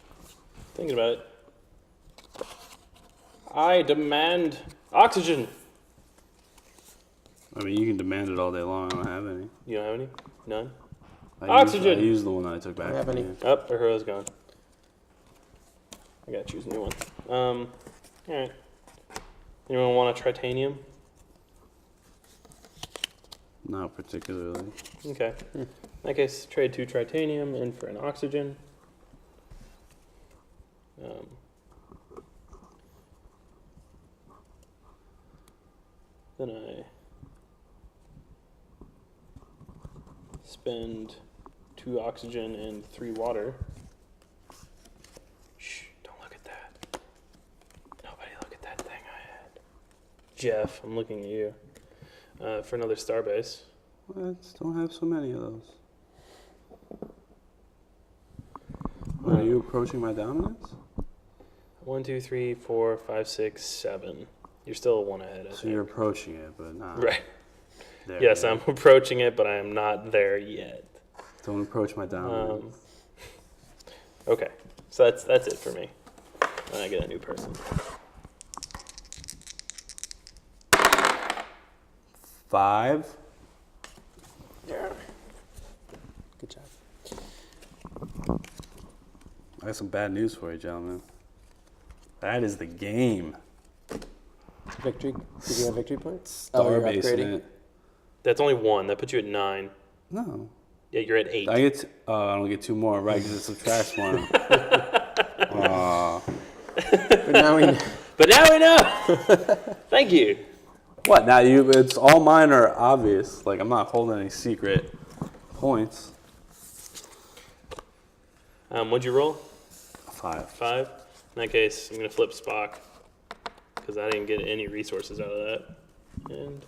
Thinking about it. I demand oxygen. I mean, you can demand it all day long. I don't have any. You don't have any? None? I Oxygen! used the one that I took back. Don't have from any. you. Oh, her hero's gone. I gotta choose a new one. Alright. Anyone want a tritanium? Not particularly. Okay. In that case, trade 2 tritanium in for an oxygen. Then I spend 2 oxygen and 3 water. Shh, don't look at that. Nobody look at that thing I had. Jeff, I'm looking at you. For another starbase. Let's don't have so many of those. Are you approaching my dominance? 1, 2, 3, 4, 5, 6, 7. You're still 1 ahead, I So think. you're approaching it, but not Right. there Yes, yet. I'm approaching it, but I am not there yet. Don't approach my dominance. Okay, so that's it for me. And I get a new person. 5. Yeah. Good job. I got some bad news for you, gentlemen. That is the game. Victory? Did you have victory points? Starbase in upgrading. it. That's only 1. That puts you at 9. No. Yeah, you're at 8. I get. I don't get 2 more, right? Because it subtracts 1. But now we know. But now we know. Thank you. What? Now you? It's all mine are obvious. Like I'm not holding any secret points. What'd you roll? 5. 5. In that case, I'm gonna flip Spock because I didn't get any resources out of that, and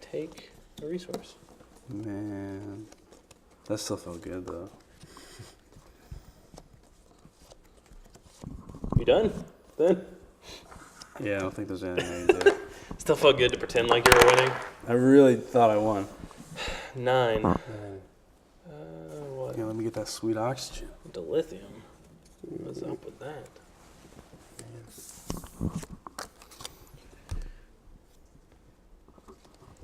take a resource. Man, that still felt good though. You done? Then? Yeah, I don't think there's anything I can do. Still felt good to pretend like you were winning. I really thought I won. 9. What? Yeah, let me get that sweet oxygen. Dilithium. What's up with that?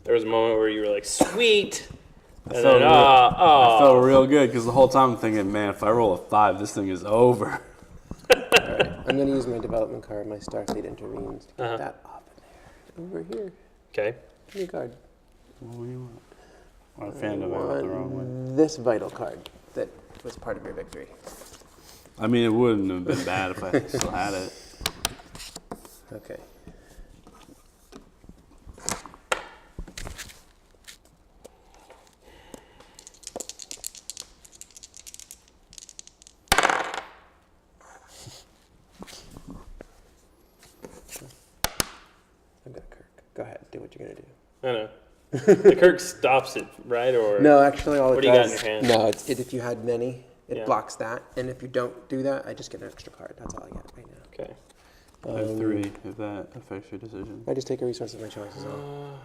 There was a moment where you were like, sweet! And felt then, I felt real good because the whole time I'm thinking, man, if I roll a 5, this thing is over. Alright, I'm going to use my development card, my Starfleet intervenes, to get that off of there. Over here. Okay. New card. What do you want? I found it the wrong way. This vital card that was part of your victory. I mean, it wouldn't have been bad if I still had it. Okay. I've got Kirk. Go ahead, do what you're going to do. I know. The Kirk stops it, right? Or No, actually, all What it do you got in does. your hand? No, if you had many, it Yeah. blocks that, and if you don't do that, I just get an extra card. That's all I get right now. Okay. I have 3, if that affects your decision. I just take a resource of my choice as well.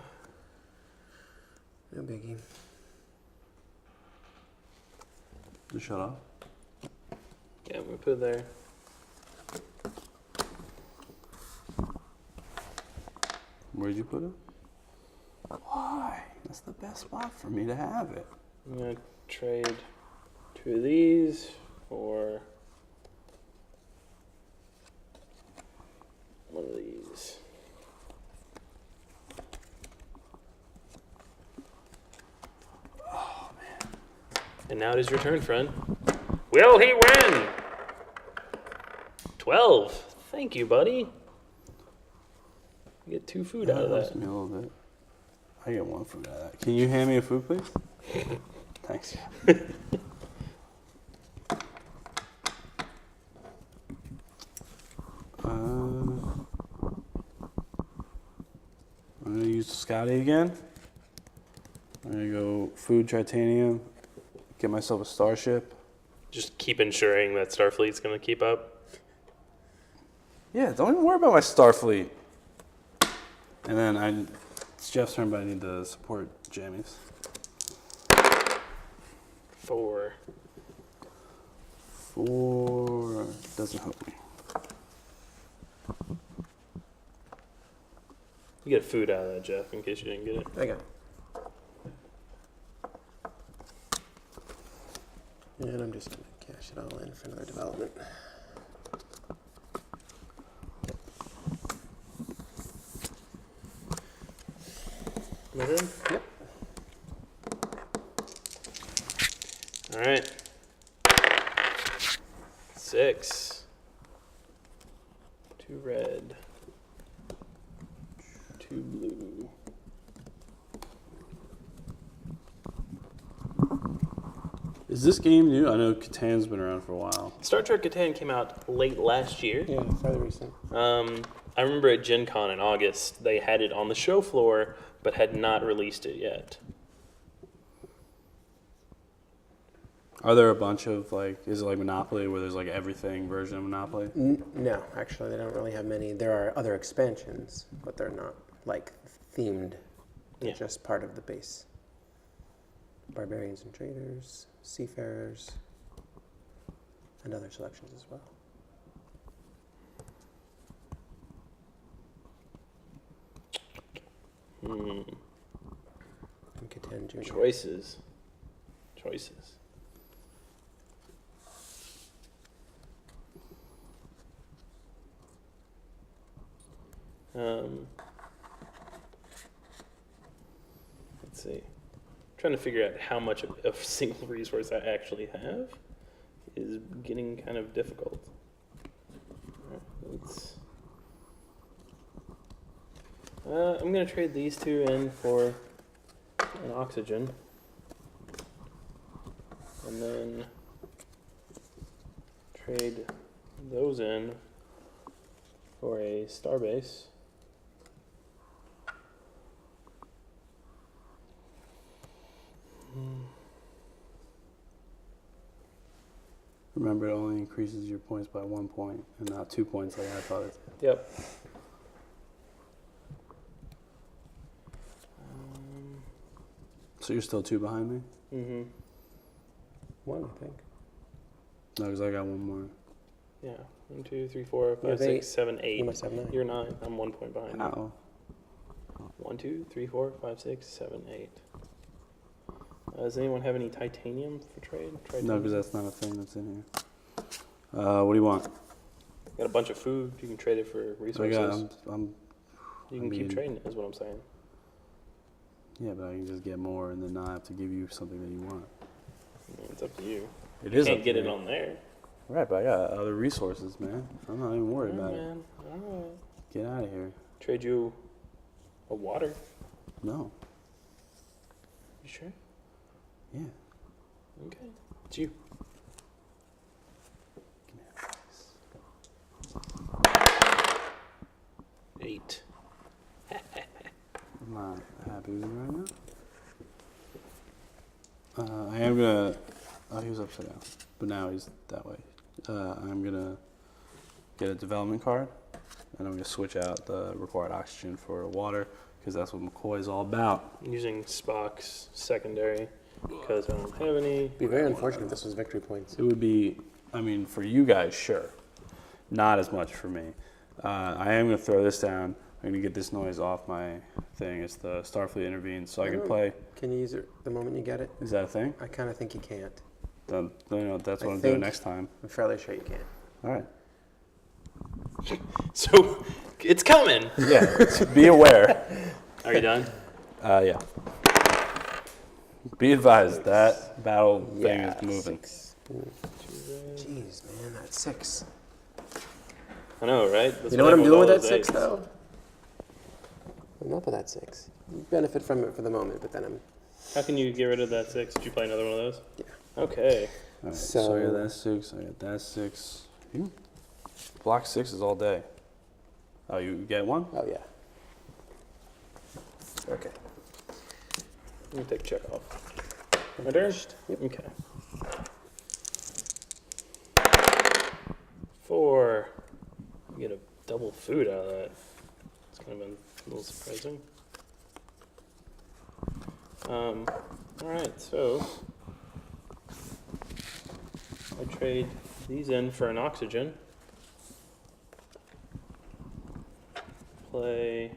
No biggie. Just shut off. Yeah, I'm going to put it there. Where'd you put it? Why? That's the best spot for me to have it. I'm gonna trade 2 of these for 1 of these. Oh man! And now it is your turn, friend. Will he win? 12. Thank you, buddy. You get 2 food out of Helps that. me a little bit. I get 1 food out of that. Can you hand me a food, please? Thanks. I'm gonna use Scotty again. I'm gonna go food titanium. Get myself a starship. Just keep ensuring that Starfleet's gonna keep up. Yeah, don't even worry about my Starfleet. And then it's Jeff's turn, but I need to support Jamie's. 4. 4 doesn't help me. You get food out of that, Jeff, in case you didn't get it. I got it. And I'm just going to cash it all in for another development. Am I in? Yep. All right. 6. 2 red. 2 blue. Is this game new? I know Catan's been around for a while. Star Trek Catan came out late last year. Yeah, fairly recent. I remember at Gen Con in August, they had it on the show floor, but had not released it yet. Are there a bunch of, is it like Monopoly where there's like everything version of Monopoly? No, actually, they don't really have many. There are other expansions, but they're not like themed. They're Yeah. just part of the base. Barbarians and traders, seafarers, and other selections as well. And Catan Junior. Choices. Let's see. Trying to figure out how much of a single resource I actually have is getting kind of difficult. I'm going to trade these 2 in for an oxygen. And then trade those in for a starbase. Remember, it only increases your points by 1 point and not 2 points like I thought it did. Yep. So you're still 2 behind me? Mm-hmm. 1, I think. No, because I got 1 more. Yeah. 1, 2, 3, 4, You 5, have 6, 8. 7, 8. You must have 9. You're 9. I'm 1 point behind. Ow. 1, 2, 3, 4, 5, 6, 7, 8. Does anyone have any titanium for trade? No, because that's not a thing that's in here. What do you want? Got a bunch of food. You can trade it for So resources. I You can keep trading it, is what I'm saying. Yeah, but I can just get more and then not have to give you something that you want. I mean, it's up to you. It You is can't up get to it me. on there. Right, but I got other resources, man. I'm not even worried about it. Man. All right. Get out of here. Trade you a water. No. You sure? Yeah. Okay. It's you. Give me that face. 8. I'm not happy with him right now. I am gonna. Oh, he was upside down, but now he's that way. I'm gonna get a development card, and I'm gonna switch out the required oxygen for water because that's what McCoy is all about. I'm using Spock's secondary because I don't have any. It'd be very unfortunate if this was victory points. It would be. I mean, for you guys, sure. Not as much for me. I am gonna throw this down. I'm I'm gonna get this noise off my thing. It's the Starfleet intervenes, so I can play. Can you use it the moment you get it? Is that a thing? I kind of think you can't. Then, that's what I'm think- doing next time. I'm fairly sure you can't. All right. So it's coming. Yeah. Be aware. Are you done? Yeah. Be advised that battle thing is moving. 6. Jeez, man, that's 6. I know, right? That's You know what I'm doing with that those 6, eights. though? I'm up with that 6. You benefit from it for the moment, but then I'm... How can you get rid of that 6? Did you play another one of those? Yeah. Okay. All right, So- so I got that 6. I got that 6. You block 6s all day. Oh, you get one? Oh, yeah. Okay. Let me take check off. My turn? Yep. Okay. 4. You get a double food out of that. It's kind of been a little surprising. Alright, so I trade these in for an oxygen. Play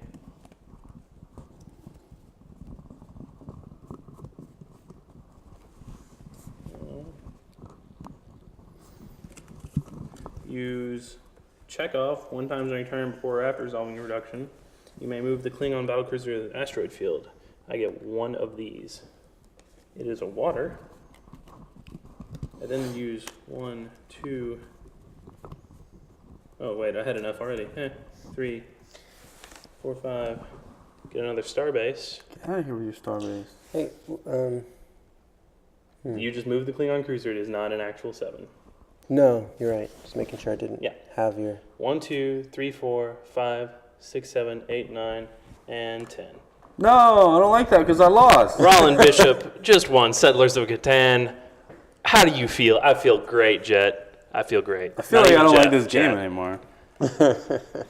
use check off 1 time during turn before or after resolving your reduction. You may move the Klingon battlecruiser to the asteroid field. I get 1 of these. It is a water. I then use 1, 2. Oh wait, I had enough already. 3, 4, 5. Get another starbase. Get out of here with your starbase. Hey, You just move the Klingon cruiser. It is not an actual 7. no, you're right. Just making sure I didn't Yeah. have your... 1, 2, 3, 4, 5, 6, 7, 8, 9, and 10. No, I don't like that because I lost. Rollin Bishop just won Settlers of Catan. How do you feel? I feel great, Jet. I feel great. I feel Not like I even don't like Jet, this game Jet. anymore.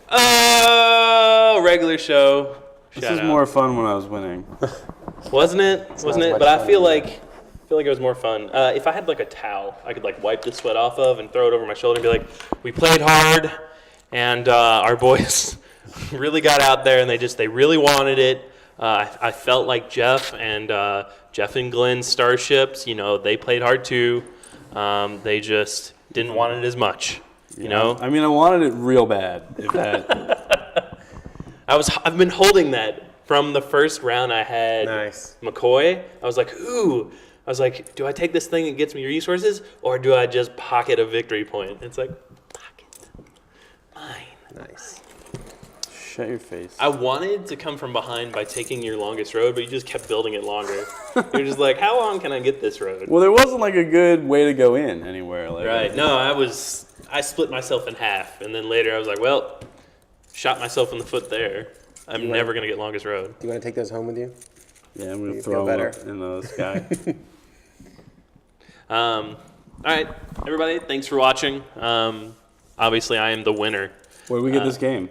Oh, regular show. This Shout is out. more fun when I was winning. Wasn't it? Wasn't as it? much But I fun feel as like it was more fun. If I had like a towel, I could like wipe the sweat off of and throw it over my shoulder and be like, "We played hard, and our boys really got out there, and they really wanted it." I felt like Jeff and Glenn starships. You know, they played hard too. They just didn't want it as much. You know, I mean, I wanted it real bad. If that, I've been holding that from the first round I had Nice. McCoy. I was like, ooh. I was like, do I take this thing that gets me resources, or do I just pocket a victory point? It's like, pocket. Mine. Nice. shut your face. I wanted to come from behind by taking your longest road, but you just kept building it longer. You're just like, how long can I get this road? Well, there wasn't like a good way to go in anywhere. Like, Right. No, I split myself in half, and then later I was like, well, shot myself in the foot there. I'm never going to get longest road. Do you want to take those home with you? Yeah, I'm gonna You throw feel them better? up in the sky. All right, everybody, thanks for watching. Obviously, I am the winner. Where did we get this game?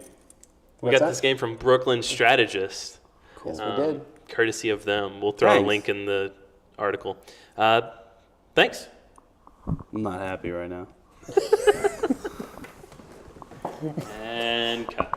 We What's got that? this game from Brooklyn Strategist. Cool. Yes, we did. Courtesy of them. We'll throw a Thanks. link in the article. Thanks. I'm not happy right now. And cut.